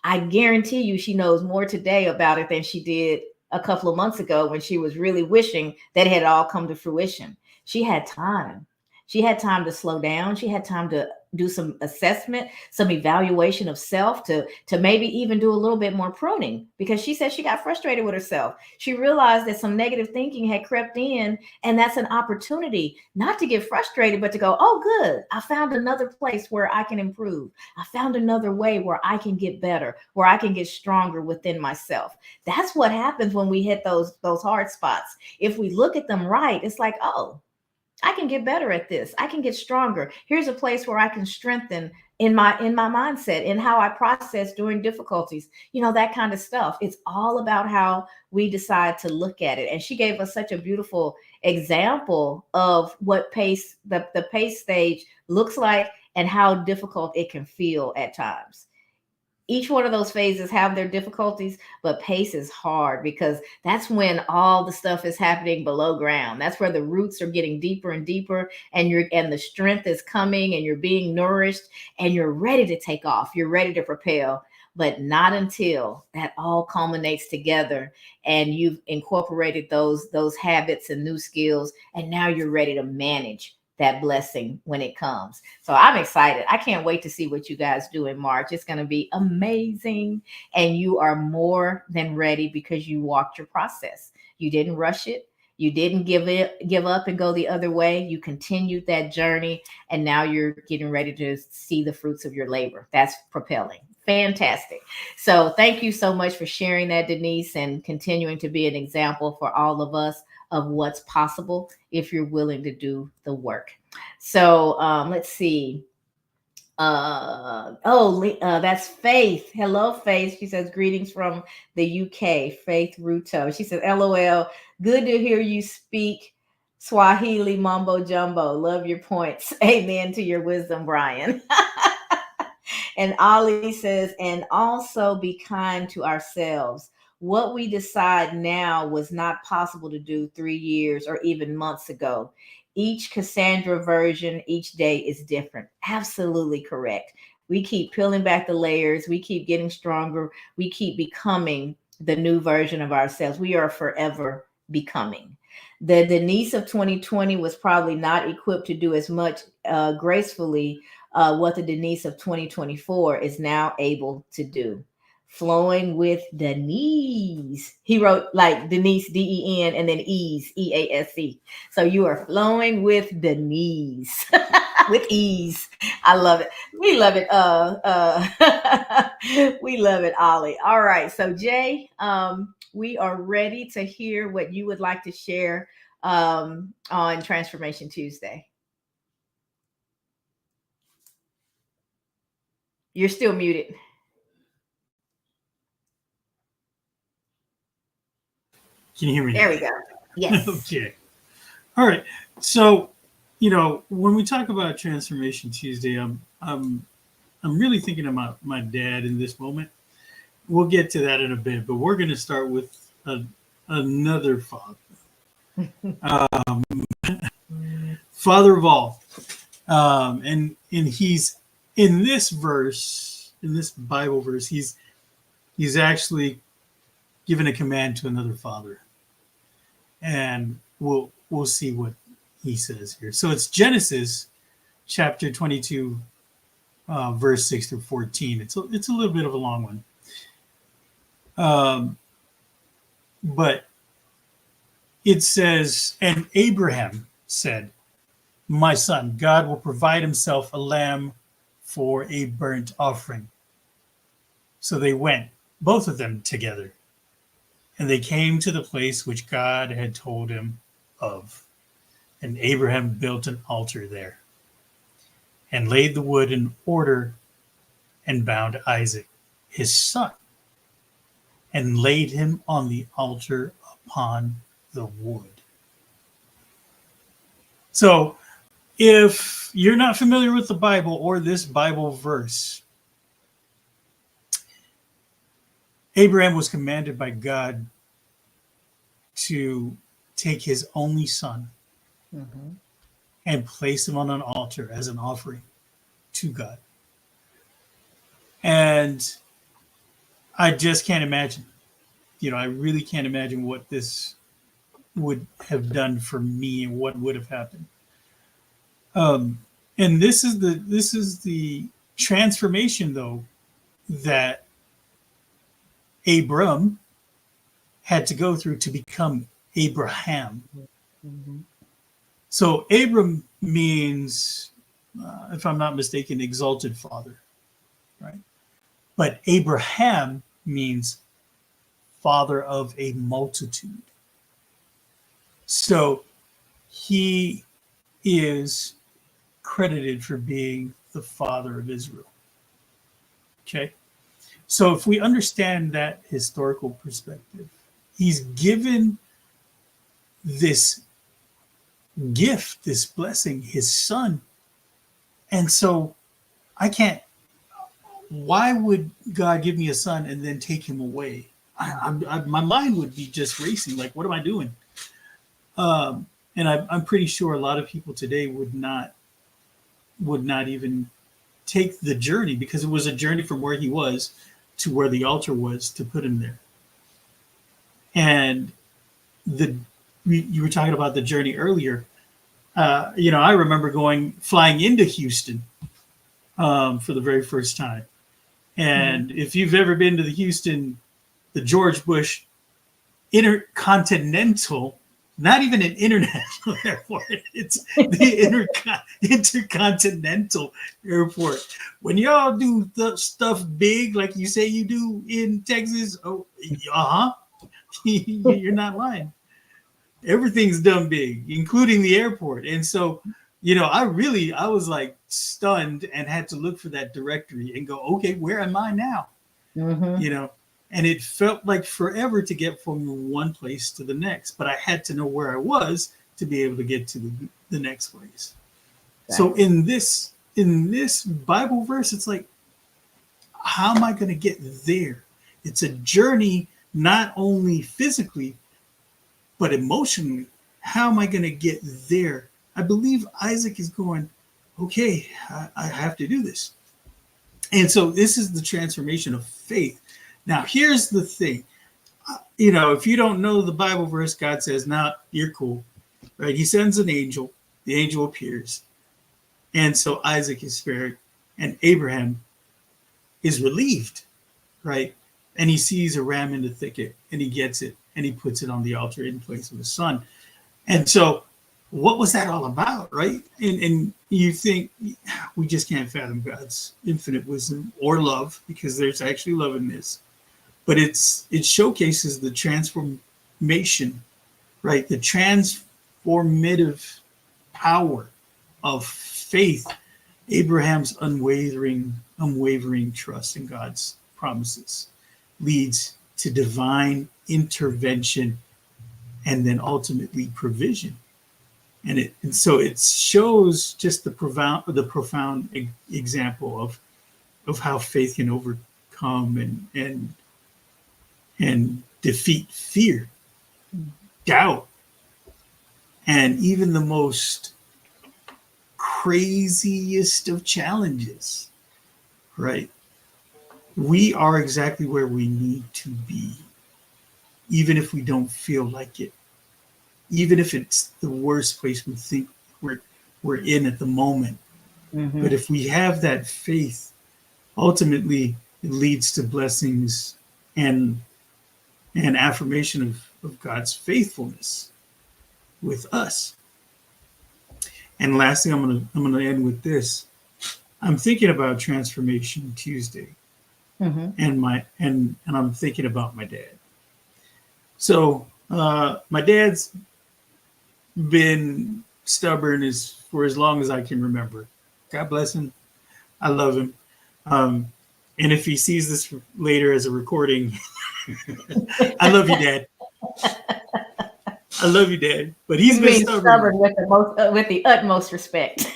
I guarantee you she knows more today about it than she did a couple of months ago when she was really wishing that it had all come to fruition. She had time. She had time to slow down. She had time to do some assessment, some evaluation of self, to maybe even do a little bit more pruning, because she said she got frustrated with herself. She realized that some negative thinking had crept in, and that's an opportunity not to get frustrated, but to go, oh, good, I found another place where I can improve. I found another way where I can get better, where I can get stronger within myself. That's what happens when we hit those hard spots. If we look at them right, it's like, oh, I can get better at this. I can get stronger. Here's a place where I can strengthen in my mindset, in how I process during difficulties, that kind of stuff. It's all about how we decide to look at it. And she gave us such a beautiful example of what the pace stage looks like and how difficult it can feel at times. Each one of those phases have their difficulties, but pace is hard because that's when all the stuff is happening below ground. That's where the roots are getting deeper and deeper, and the strength is coming, and you're being nourished, and you're ready to take off. You're ready to propel, but not until that all culminates together and you've incorporated those habits and new skills, and now you're ready to manage that blessing when it comes. So I'm excited. I can't wait to see what you guys do in March. It's going to be amazing. And you are more than ready because you walked your process. You didn't rush it. You didn't give up and go the other way. You continued that journey, and now you're getting ready to see the fruits of your labor. That's propelling. Fantastic. So thank you so much for sharing that, Denise, and continuing to be an example for all of us of what's possible if you're willing to do the work. So let's see. That's Faith. Hello, Faith. She says, greetings from the UK. Faith Ruto. She says, LOL. Good to hear you speak Swahili mumbo jumbo. Love your points. Amen to your wisdom, Brian. And Ali says, and also be kind to ourselves. What we decide now was not possible to do 3 years or even months ago. Each Cassandra version each day is different. Absolutely correct. We keep peeling back the layers. We keep getting stronger. We keep becoming the new version of ourselves. We are forever becoming. The Denise of 2020 was probably not equipped to do as much gracefully what the Denise of 2024 is now able to do. Flowing with Denise. He wrote like Denise, D-E-N, and then ease, E-A-S-E. So you are flowing with Denise. With ease. I love it. We love it. We love it, Ollie. All right. So Jay, we are ready to hear what you would like to share on Transformation Tuesday. You're still muted. Can you hear me? There we go. Yes. Okay. All right. So when we talk about Transformation Tuesday, I'm really thinking about my dad in this moment. We'll get to that in a bit, but we're going to start with another father, father of all, and he's in this verse, in this Bible verse, he's actually given a command to another father, and we'll see what he says here. So it's Genesis chapter 22, verse 6 through 14. It's a little bit of a long one. But it says, and Abraham said, "My son, God will provide himself a lamb for a burnt offering." So they went, both of them together, and they came to the place which God had told him of. And Abraham built an altar there and laid the wood in order and bound Isaac, his son, and laid him on the altar upon the wood. So if you're not familiar with the Bible or this Bible verse, Abraham was commanded by God to take his only son and place him on an altar as an offering to God. And I just can't imagine, I really can't imagine what this would have done for me and what would have happened. And this is the transformation, though, that Abram had to go through to become Abraham. So Abram means, if I'm not mistaken, exalted father, right? But Abraham means father of a multitude. So he is credited for being the father of Israel. Okay? So if we understand that historical perspective, he's given this gift, this blessing, his son. And so why would God give me a son and then take him away? My mind would be just racing. Like, what am I doing? And I'm pretty sure a lot of people today would not even take the journey, because it was a journey from where he was to where the altar was to put him there. And you were talking about the journey earlier. I remember flying into Houston for the very first time. And if you've ever been to the George Bush Intercontinental, not even an international airport, it's the Intercontinental Airport. When y'all do the stuff big, like you say you do in Texas, you're not lying. Everything's done big, including the airport. And so, I was like stunned and had to look for that directory and go, okay, where am I now? And it felt like forever to get from one place to the next, but I had to know where I was to be able to get to the next place. Right. So in this Bible verse, it's like, how am I going to get there? It's a journey, not only physically, but emotionally. How am I going to get there? I believe Isaac is going, okay, I have to do this. And so this is the transformation of faith. Now, here's the thing. If you don't know the Bible verse, God says, "Nah, you're cool." Right? He sends an angel. The angel appears. And so Isaac is spared, and Abraham is relieved, right? And he sees a ram in the thicket, and he gets it, and he puts it on the altar in place of his son. And so what was that all about, right? And you think we just can't fathom God's infinite wisdom or love, because there's actually love in this. But it showcases the transformation, right? The transformative power of faith, Abraham's unwavering trust in God's promises leads to divine intervention and then ultimately provision. And so it shows just the profound example of how faith can overcome and defeat fear, doubt, and even the most craziest of challenges, right? We are exactly where we need to be, even if we don't feel like it, even if it's the worst place we think we're in at the moment. Mm-hmm. But if we have that faith, ultimately it leads to blessings and affirmation of God's faithfulness with us. And last thing, I'm gonna end with this. I'm thinking about Transformation Tuesday, Mm-hmm. and I'm thinking about my dad. So my dad's been stubborn for as long as I can remember. God bless him. I love him. And if he sees this later as a recording, I love you, Dad. I love you, Dad. But he's been stubborn with the utmost respect.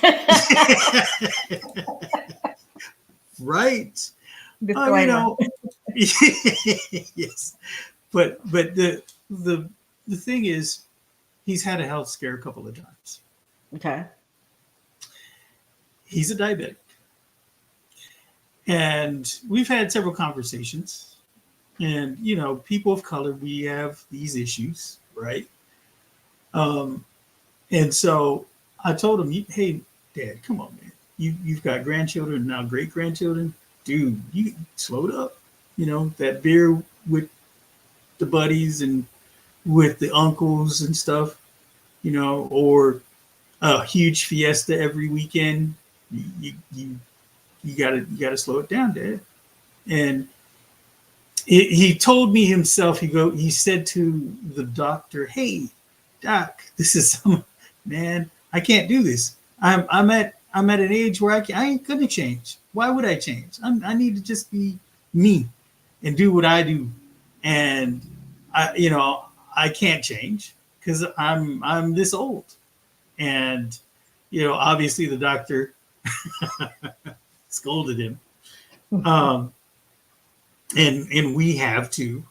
Right. Yes. But the thing is, he's had a health scare a couple of times. Okay. He's a diabetic. And we've had several conversations. And, people of color, we have these issues, right? And so I told him, hey, Dad, come on, man. You've got grandchildren, now great-grandchildren. Dude, you slow it up. That beer with the buddies and with the uncles and stuff, or a huge fiesta every weekend. You gotta slow it down, Dad. And he told me himself, he said to the doctor, hey, Doc, this is man, I can't do this. I'm at an age where I ain't gonna change. Why would I change? I need to just be me and do what I do. And I can't change because I'm this old. And obviously the doctor scolded him. And we have to,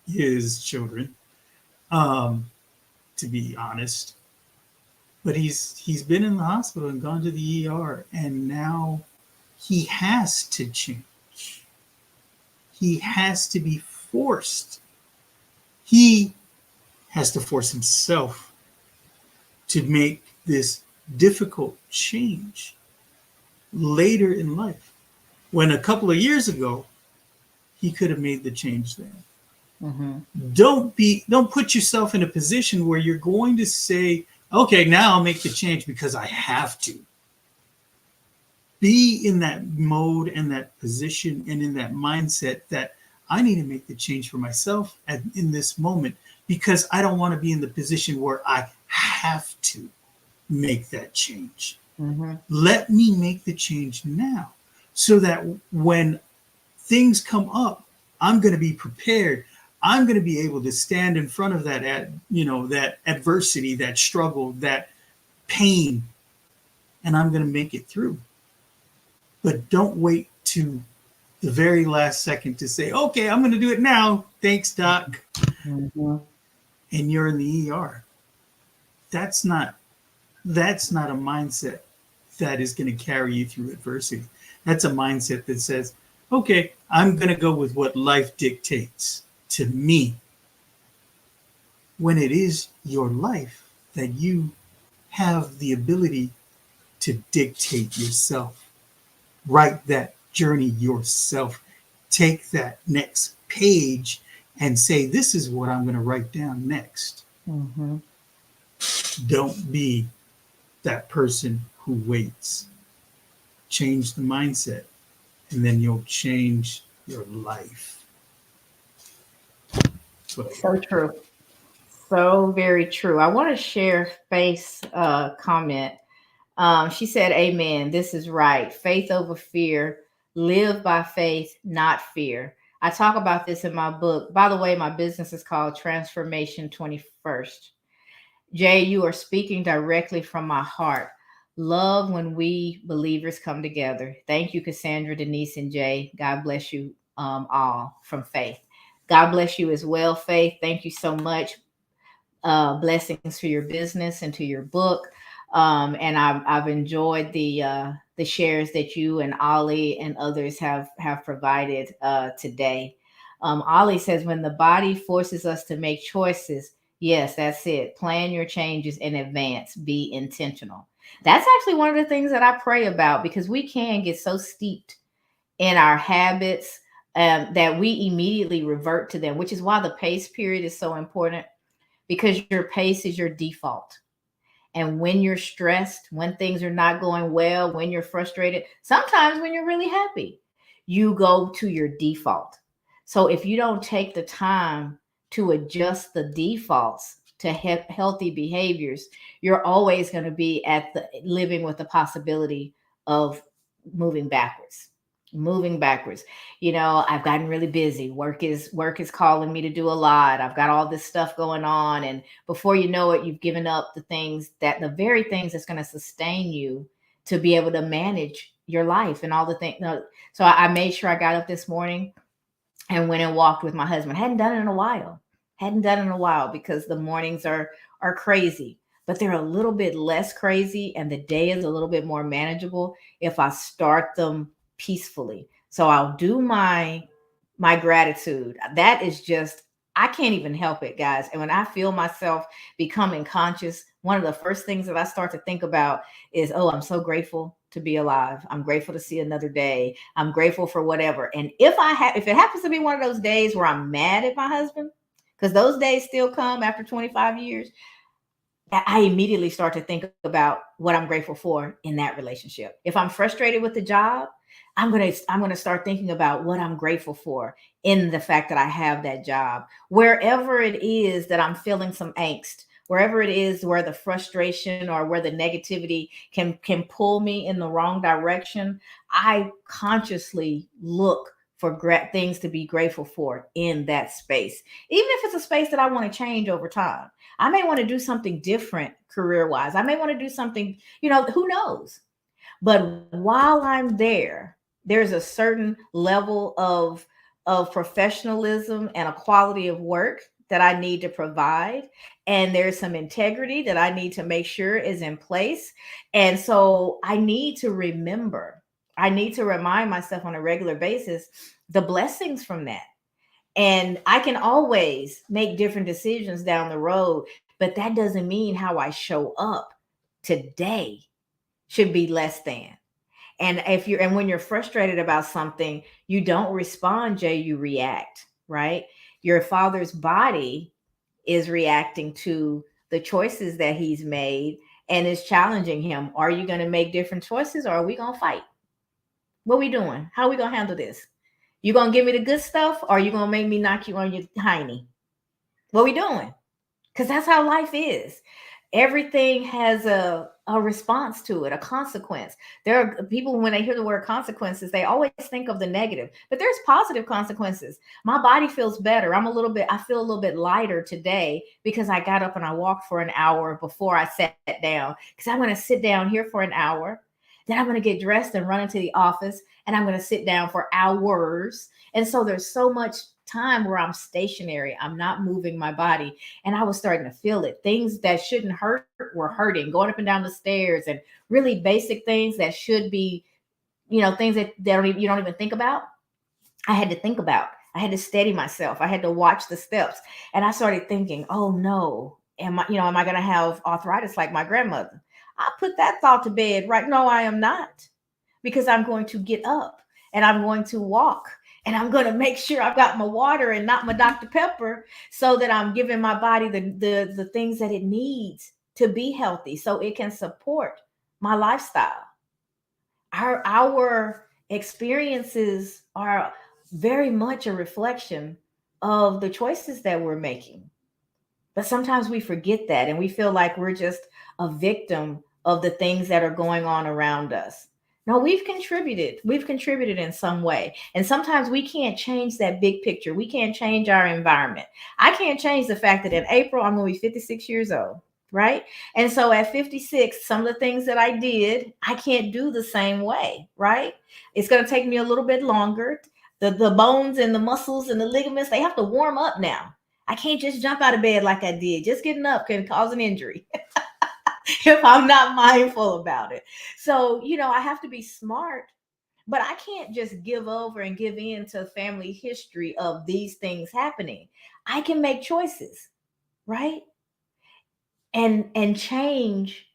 his children, to be honest. But he's been in the hospital and gone to the ER, and now he has to change. He has to be forced. He has to force himself to make this difficult change later in life, when a couple of years ago he could have made the change then. Mm-hmm. Don't put yourself in a position where you're going to say, okay, now I'll make the change because I have to. Be in that mode and that position and in that mindset that I need to make the change for myself in this moment, because I don't want to be in the position where I have to make that change. Mm-hmm. Let me make the change now, so that when things come up, I'm going to be prepared. I'm going to be able to stand in front of that adversity, that struggle, that pain, and I'm going to make it through. But don't wait to the very last second to say, okay, I'm going to do it now. Thanks, Doc. Mm-hmm. And you're in the ER. That's not a mindset that is going to carry you through adversity. That's a mindset that says, okay, I'm going to go with what life dictates to me. When it is your life that you have the ability to dictate yourself, write that journey yourself, take that next page and say, this is what I'm going to write down next. Mm-hmm. Don't be that person who waits. Change the mindset, and then you'll change your life. So true. So very true. I want to share Faith's comment. She said, amen. This is right. Faith over fear. Live by faith, not fear. I talk about this in my book. By the way, my business is called Transformation 21st. Jay, you are speaking directly from my heart. Love when we believers come together. Thank you, Cassandra, Denise, and Jay. God bless you all from Faith. God bless you as well, Faith. Thank you so much. Blessings for your business and to your book. And I've enjoyed the shares that you and Ollie and others have provided today. Ollie says, when the body forces us to make choices, yes, that's it. Plan your changes in advance. Be intentional. That's actually one of the things that I pray about, because we can get so steeped in our habits that we immediately revert to them, which is why the pace period is so important, because your pace is your default. And when you're stressed, when things are not going well, when you're frustrated, sometimes when you're really happy, you go to your default. So if you don't take the time to adjust the defaults to healthy behaviors, you're always going to be living with the possibility of moving backwards. You know, I've gotten really busy. Work is calling me to do a lot. I've got all this stuff going on. And before you know it, you've given up the very things that's going to sustain you to be able to manage your life and all the things. So I made sure I got up this morning and went and walked with my husband. Hadn't done it in a while because the mornings are crazy, but they're a little bit less crazy and the day is a little bit more manageable if I start them peacefully. So I'll do my gratitude. That is just, I can't even help it, guys. And when I feel myself becoming conscious, one of the first things that I start to think about is, oh, I'm so grateful to be alive. I'm grateful to see another day. I'm grateful for whatever. And if it happens to be one of those days where I'm mad at my husband, because those days still come after 25 years, I immediately start to think about what I'm grateful for in that relationship. If I'm frustrated with the job, I'm going to start thinking about what I'm grateful for in the fact that I have that job. Wherever it is that I'm feeling some angst, wherever it is where the frustration or where the negativity can pull me in the wrong direction, I consciously look for things to be grateful for in that space. Even if it's a space that I want to change over time. I may want to do something different career-wise. I may want to do something, who knows? But while I'm there, there's a certain level of professionalism and a quality of work that I need to provide. And there's some integrity that I need to make sure is in place. And so I need to remind myself on a regular basis the blessings from that. And I can always make different decisions down the road, but that doesn't mean how I show up today should be less than. And when you're frustrated about something, you don't respond, Jay, you react, right? Your father's body is reacting to the choices that he's made and is challenging him. Are you going to make different choices or are we going to fight? What are we doing? How are we going to handle this? You going to give me the good stuff or are you going to make me knock you on your hiney? What are we doing? Because that's how life is. Everything has a response to it, a consequence. There are people, when they hear the word consequences, they always think of the negative, but there's positive consequences. My body feels better. I feel a little bit lighter today because I got up and I walked for an hour before I sat down, because I'm going to sit down here for an hour. Then I'm going to get dressed and run into the office and I'm going to sit down for hours. And so there's so much time where I'm stationary. I'm not moving my body. And I was starting to feel it. Things that shouldn't hurt were hurting, going up and down the stairs, and really basic things that should be, things that you don't even think about. I had to think about. I had to steady myself. I had to watch the steps. And I started thinking, oh no, am I going to have arthritis like my grandmother? I put that thought to bed, right? No, I am not, because I'm going to get up and I'm going to walk. And I'm going to make sure I've got my water and not my Dr. Pepper, so that I'm giving my body the things that it needs to be healthy, so it can support my lifestyle. Our experiences are very much a reflection of the choices that we're making. But sometimes we forget that and we feel like we're just a victim of the things that are going on around us. No, we've contributed in some way. And sometimes we can't change that big picture. We can't change our environment. I can't change the fact that in April, I'm going to be 56 years old, right? And so at 56, some of the things that I did, I can't do the same way, right? It's going to take me a little bit longer. The bones and the muscles and the ligaments, they have to warm up now. I can't just jump out of bed like I did. Just getting up can cause an injury if I'm not mindful about it. So, I have to be smart, but I can't just give over and give in to family history of these things happening. I can make choices, right? And change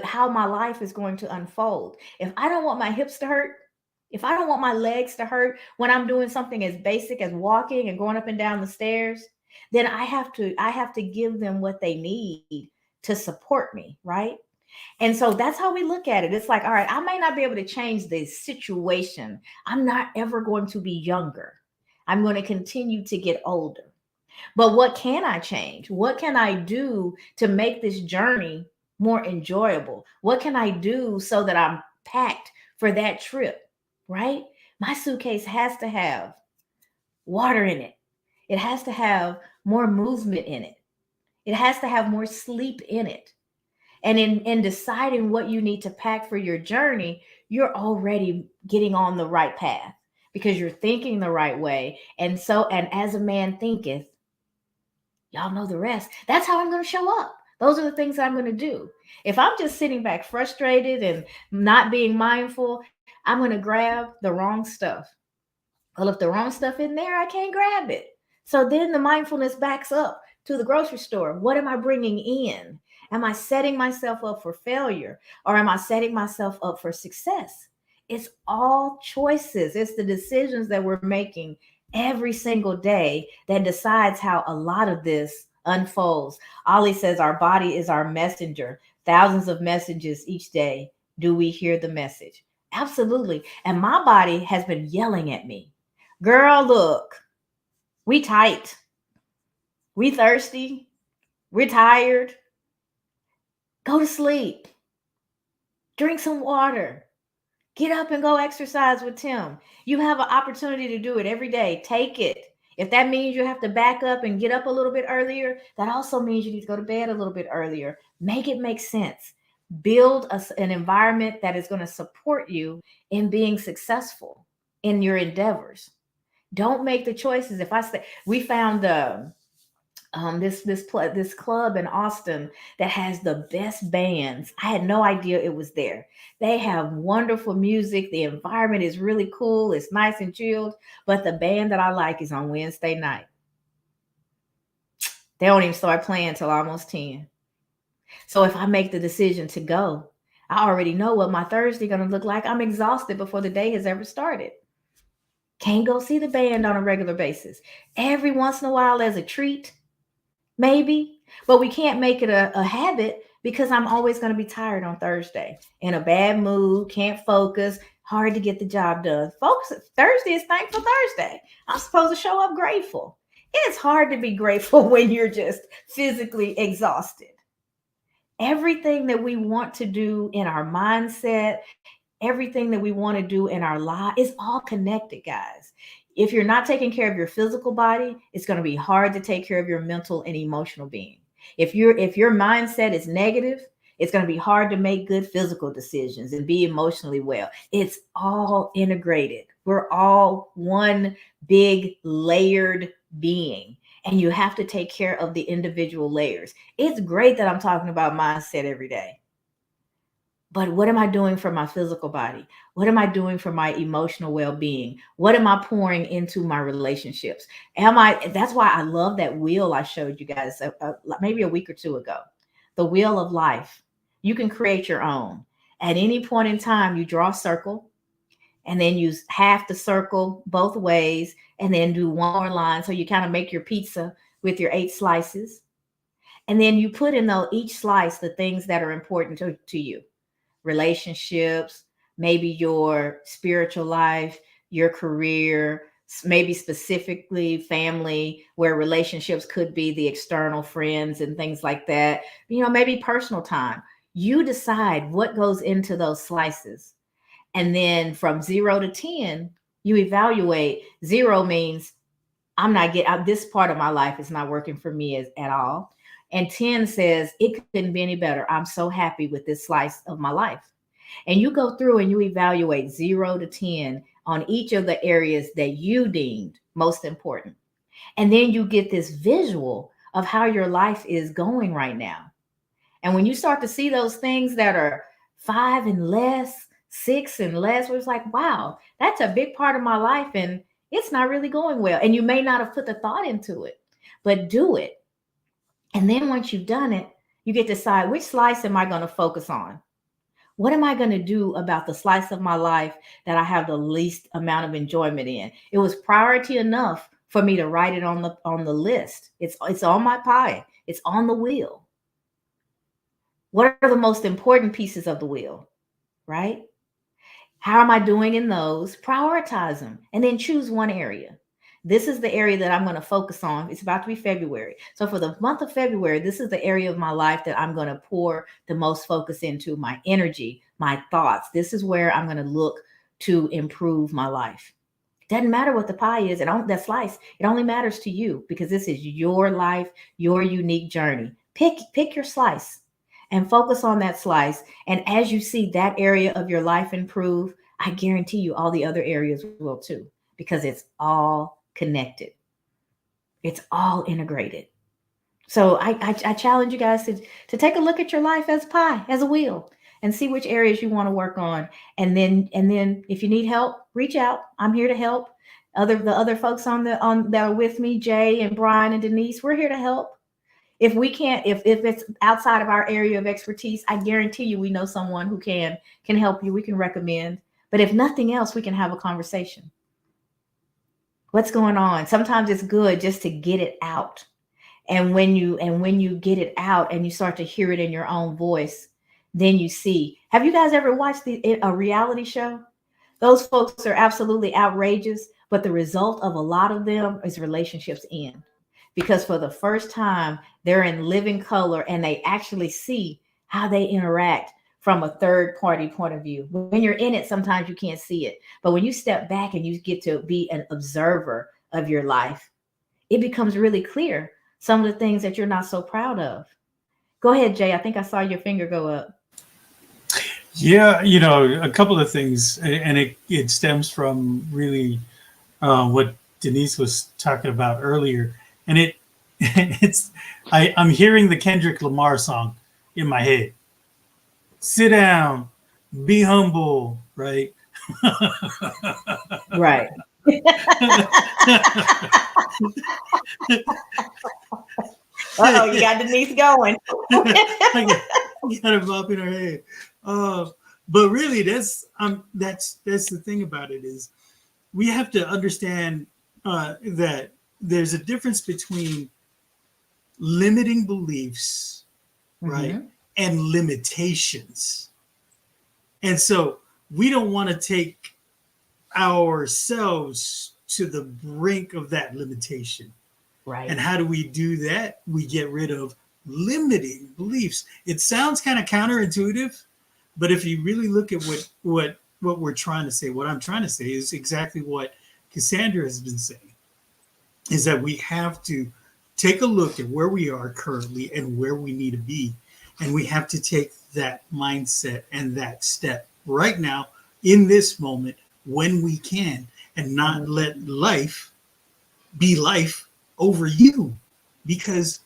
how my life is going to unfold. If I don't want my hips to hurt, if I don't want my legs to hurt when I'm doing something as basic as walking and going up and down the stairs, then I have to give them what they need to support me, right? And so that's how we look at it. It's like, all right, I may not be able to change the situation. I'm not ever going to be younger. I'm going to continue to get older. But what can I change? What can I do to make this journey more enjoyable? What can I do so that I'm packed for that trip, right? My suitcase has to have water in it. It has to have more movement in it. It has to have more sleep in it. And in deciding what you need to pack for your journey, you're already getting on the right path because you're thinking the right way. And as a man thinketh, y'all know the rest. That's how I'm going to show up. Those are the things that I'm going to do. If I'm just sitting back frustrated and not being mindful, I'm going to grab the wrong stuff. Well, if the wrong stuff in there, I can't grab it. So then the mindfulness backs up to the grocery store. What am I bringing in? Am I setting myself up for failure, or am I setting myself up for success? It's all choices. It's the decisions that we're making every single day that decides how a lot of this unfolds. Ollie says our body is our messenger. Thousands of messages each day. Do we hear the message? Absolutely. And my body has been yelling at me. Girl, look, we tight. We thirsty. We're tired. Go to sleep. Drink some water. Get up and go exercise with Tim. You have an opportunity to do it every day. Take it. If that means you have to back up and get up a little bit earlier, that also means you need to go to bed a little bit earlier. Make it make sense. Build an environment that is going to support you in being successful in your endeavors. Don't make the choices. If I say we found this club in Austin that has the best bands. I had no idea it was there. They have wonderful music. The environment is really cool. It's nice and chilled. But the band that I like is on Wednesday night. They don't even start playing till almost 10. So if I make the decision to go, I already know what my Thursday going to look like. I'm exhausted before the day has ever started. Can't go see the band on a regular basis. Every once in a while as a treat, maybe, but we can't make it a habit because I'm always going to be tired on Thursday, in a bad mood, can't focus, hard to get the job done. Folks, Thursday is Thankful Thursday. I'm supposed to show up grateful. It's hard to be grateful when you're just physically exhausted. Everything that we want to do in our mindset, everything that we want to do in our life is all connected, guys. If you're not taking care of your physical body, it's going to be hard to take care of your mental and emotional being. If your mindset is negative, it's going to be hard to make good physical decisions and be emotionally well. It's all integrated. We're all one big layered being, and you have to take care of the individual layers. It's great that I'm talking about mindset every day. But what am I doing for my physical body? What am I doing for my emotional well-being? What am I pouring into my relationships? That's why I love that wheel I showed you guys maybe a week or two ago. The wheel of life. You can create your own. At any point in time, you draw a circle and then use half the circle both ways and then do one more line. So you kind of make your pizza with your 8 slices. And then you put in each slice the things that are important to you. Relationships, maybe your spiritual life, your career, maybe specifically family, where relationships could be the external friends and things like that. Maybe personal time. You decide what goes into those slices. And then from 0 to 10, you evaluate. 0 means I'm not getting this part of my life is not working for me at all. And 10 says, it couldn't be any better. I'm so happy with this slice of my life. And you go through and you evaluate 0 to 10 on each of the areas that you deemed most important. And then you get this visual of how your life is going right now. And when you start to see those things that are 5 and less, 6 and less, it's like, wow, that's a big part of my life and it's not really going well. And you may not have put the thought into it, but do it. And then once you've done it, you get to decide, which slice am I going to focus on? What am I going to do about the slice of my life that I have the least amount of enjoyment in? It was priority enough for me to write it on the list. It's on my pie. It's on the wheel. What are the most important pieces of the wheel, right? How am I doing in those? Prioritize them and then choose one area. This is the area that I'm going to focus on. It's about to be February. So for the month of February, this is the area of my life that I'm going to pour the most focus into, my energy, my thoughts. This is where I'm going to look to improve my life. Doesn't matter what the pie is, that slice. It only matters to you because this is your life, your unique journey. Pick your slice and focus on that slice. And as you see that area of your life improve, I guarantee you all the other areas will too, because it's all connected. It's all integrated. So I challenge you guys to take a look at your life as pie, as a wheel, and see which areas you want to work on. And then if you need help, reach out. I'm here to help. The other folks that are with me, Jay and Brian and Denise, we're here to help. If we can't, if it's outside of our area of expertise, I guarantee you we know someone who can help you. We can recommend. But if nothing else, we can have a conversation. What's going on? Sometimes it's good just to get it out. And when you get it out and you start to hear it in your own voice, then you see. Have you guys ever watched a reality show? Those folks are absolutely outrageous, but the result of a lot of them is relationships end. Because for the first time, they're in living color and they actually see how they interact from a third party point of view. When you're in it, sometimes you can't see it. But when you step back and you get to be an observer of your life, it becomes really clear some of the things that you're not so proud of. Go ahead, Jay. I think I saw your finger go up. Yeah, a couple of things, and it stems from really what Denise was talking about earlier. And I'm hearing the Kendrick Lamar song in my head. Sit down, be humble, right? Right. Uh-oh, you got Denise going. I got a bop in her head. But really, that's the thing about it is we have to understand that there's a difference between limiting beliefs, right, and limitations. And so we don't want to take ourselves to the brink of that limitation. Right. And how do we do that? We get rid of limiting beliefs. It sounds kind of counterintuitive, but if you really look at what we're trying to say, what I'm trying to say is exactly what Cassandra has been saying, is that we have to take a look at where we are currently and where we need to be. And we have to take that mindset and that step right now in this moment when we can, and not let life be life over you, because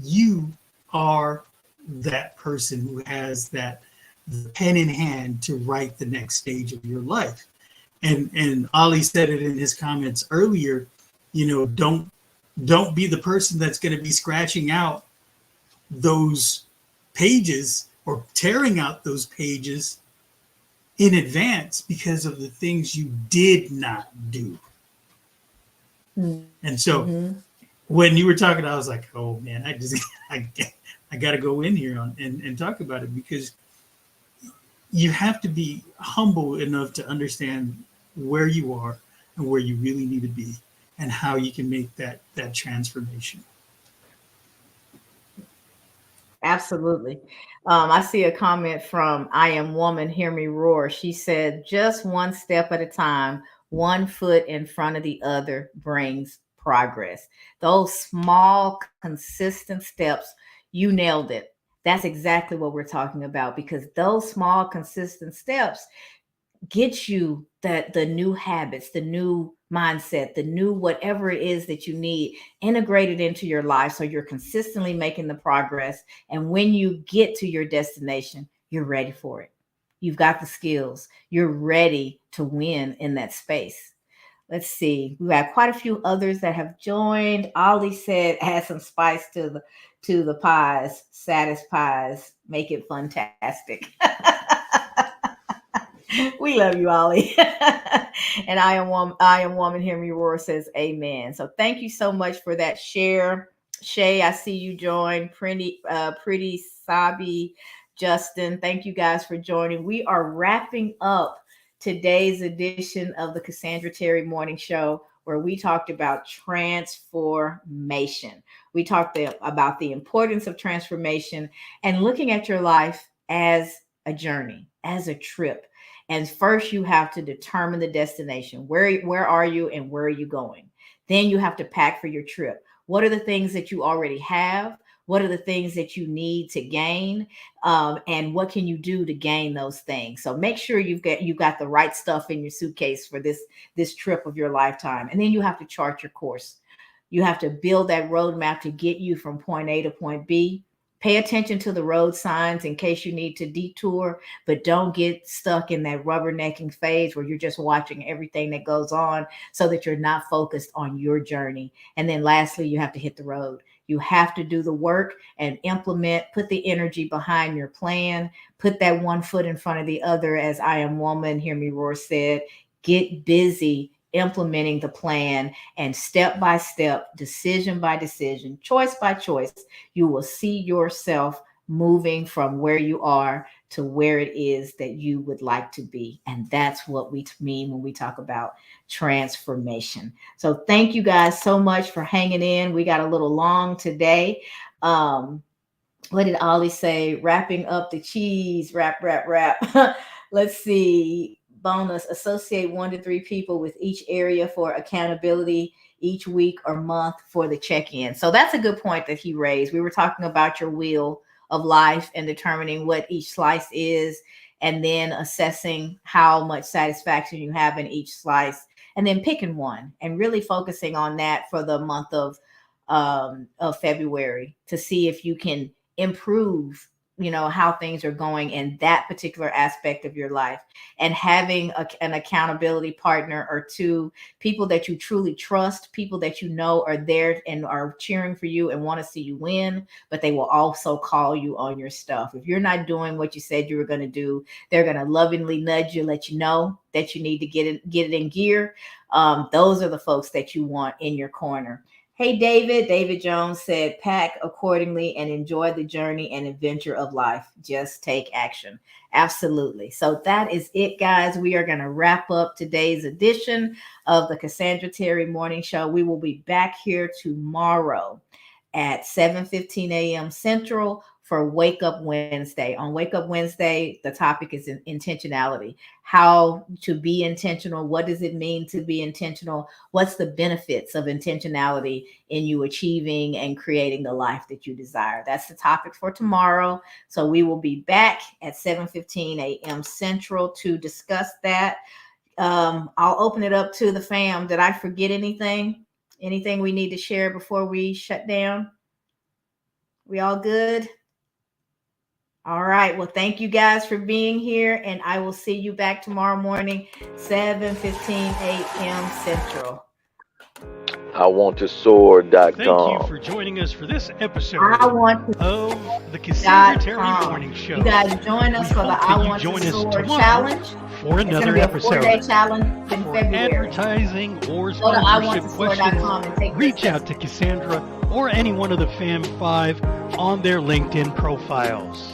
you are that person who has that pen in hand to write the next stage of your life. And Ali said it in his comments earlier, don't be the person that's going to be scratching out those pages or tearing out those pages in advance because of the things you did not do. And so when you were talking, I was like, oh man, I got to go in here and talk about it, because you have to be humble enough to understand where you are and where you really need to be and how you can make that transformation. Absolutely. I see a comment from I Am Woman, Hear Me Roar. She said, just one step at a time, one foot in front of the other brings progress. Those small, consistent steps, You nailed it. That's exactly what we're talking about, because those small, consistent steps get you the new habits, the new mindset, the new whatever it is that you need integrated into your life, so you're consistently making the progress. And when you get to your destination, you're ready for it. You've got the skills. You're ready to win in that space. Let's see. We have quite a few others that have joined. Ollie said, add some spice to the pies, satis pies, make it fantastic. We love you, Ollie. And I am woman, hear me roar says amen. So thank you so much for that share. Shay, I see you join. Pretty Sabi, Justin, thank you guys for joining. We are wrapping up today's edition of the Cassandra Terry Morning Show, where we talked about transformation. We talked about the importance of transformation and looking at your life as a journey, as a trip. And first, you have to determine the destination. Where are you and where are you going? Then you have to pack for your trip. What are the things that you already have? What are the things that you need to gain? And what can you do to gain those things? So make sure you've got the right stuff in your suitcase for this trip of your lifetime. And then you have to chart your course. You have to build that roadmap to get you from point A to point B. Pay attention to the road signs in case you need to detour, but don't get stuck in that rubbernecking phase where you're just watching everything that goes on, so that you're not focused on your journey. And then lastly, you have to hit the road. You have to do the work and implement, put the energy behind your plan, put that one foot in front of the other, as I Am Woman, Hear Me Roar said. Get busy implementing the plan, and step by step, decision by decision, choice by choice, you will see yourself moving from where you are to where it is that you would like to be. And that's what we mean when we talk about transformation. So thank you guys so much for hanging in. We got a little long today. What did Ollie say? Wrapping up the cheese, wrap. Let's see. Bonus, associate 1 to 3 people with each area for accountability each week or month for the check-in. So that's a good point that he raised. We were talking about your wheel of life and determining what each slice is, and then assessing how much satisfaction you have in each slice, and then picking one and really focusing on that for the month of February to see if you can improve, how things are going in that particular aspect of your life. And having an accountability partner or two, people that you truly trust, people that are there and are cheering for you and want to see you win, but they will also call you on your stuff. If you're not doing what you said you were going to do, they're going to lovingly nudge you, let you know that you need to get it in gear. Those are the folks that you want in your corner. Hey, David Jones said, pack accordingly and enjoy the journey and adventure of life. Just take action. Absolutely. So that is it, guys. We are going to wrap up today's edition of the Cassandra Terry Morning Show. We will be back here tomorrow at 7:15 a.m. Central for Wake Up Wednesday. On Wake Up Wednesday, the topic is intentionality. How to be intentional. What does it mean to be intentional? What's the benefits of intentionality in you achieving and creating the life that you desire? That's the topic for tomorrow. So we will be back at 7:15 a.m. Central to discuss that. I'll open it up to the fam. Did I forget anything? Anything we need to share before we shut down? We all good? All right. Well, thank you guys for being here, and I will see you back tomorrow morning, 7:15 a.m. Central. IWantToSoar.com. Thank you for joining us for this episode of the Cassandra Terry Morning Show. You guys join us for the I Want to Soar challenge. For another episode. It's going to be a 4-day challenge in February. Advertising or Go to sponsorship IWantToSoar.com and take reach out to Cassandra or any one of the Fam 5 on their LinkedIn profiles.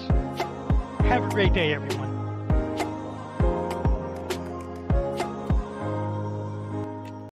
Have a great day, everyone.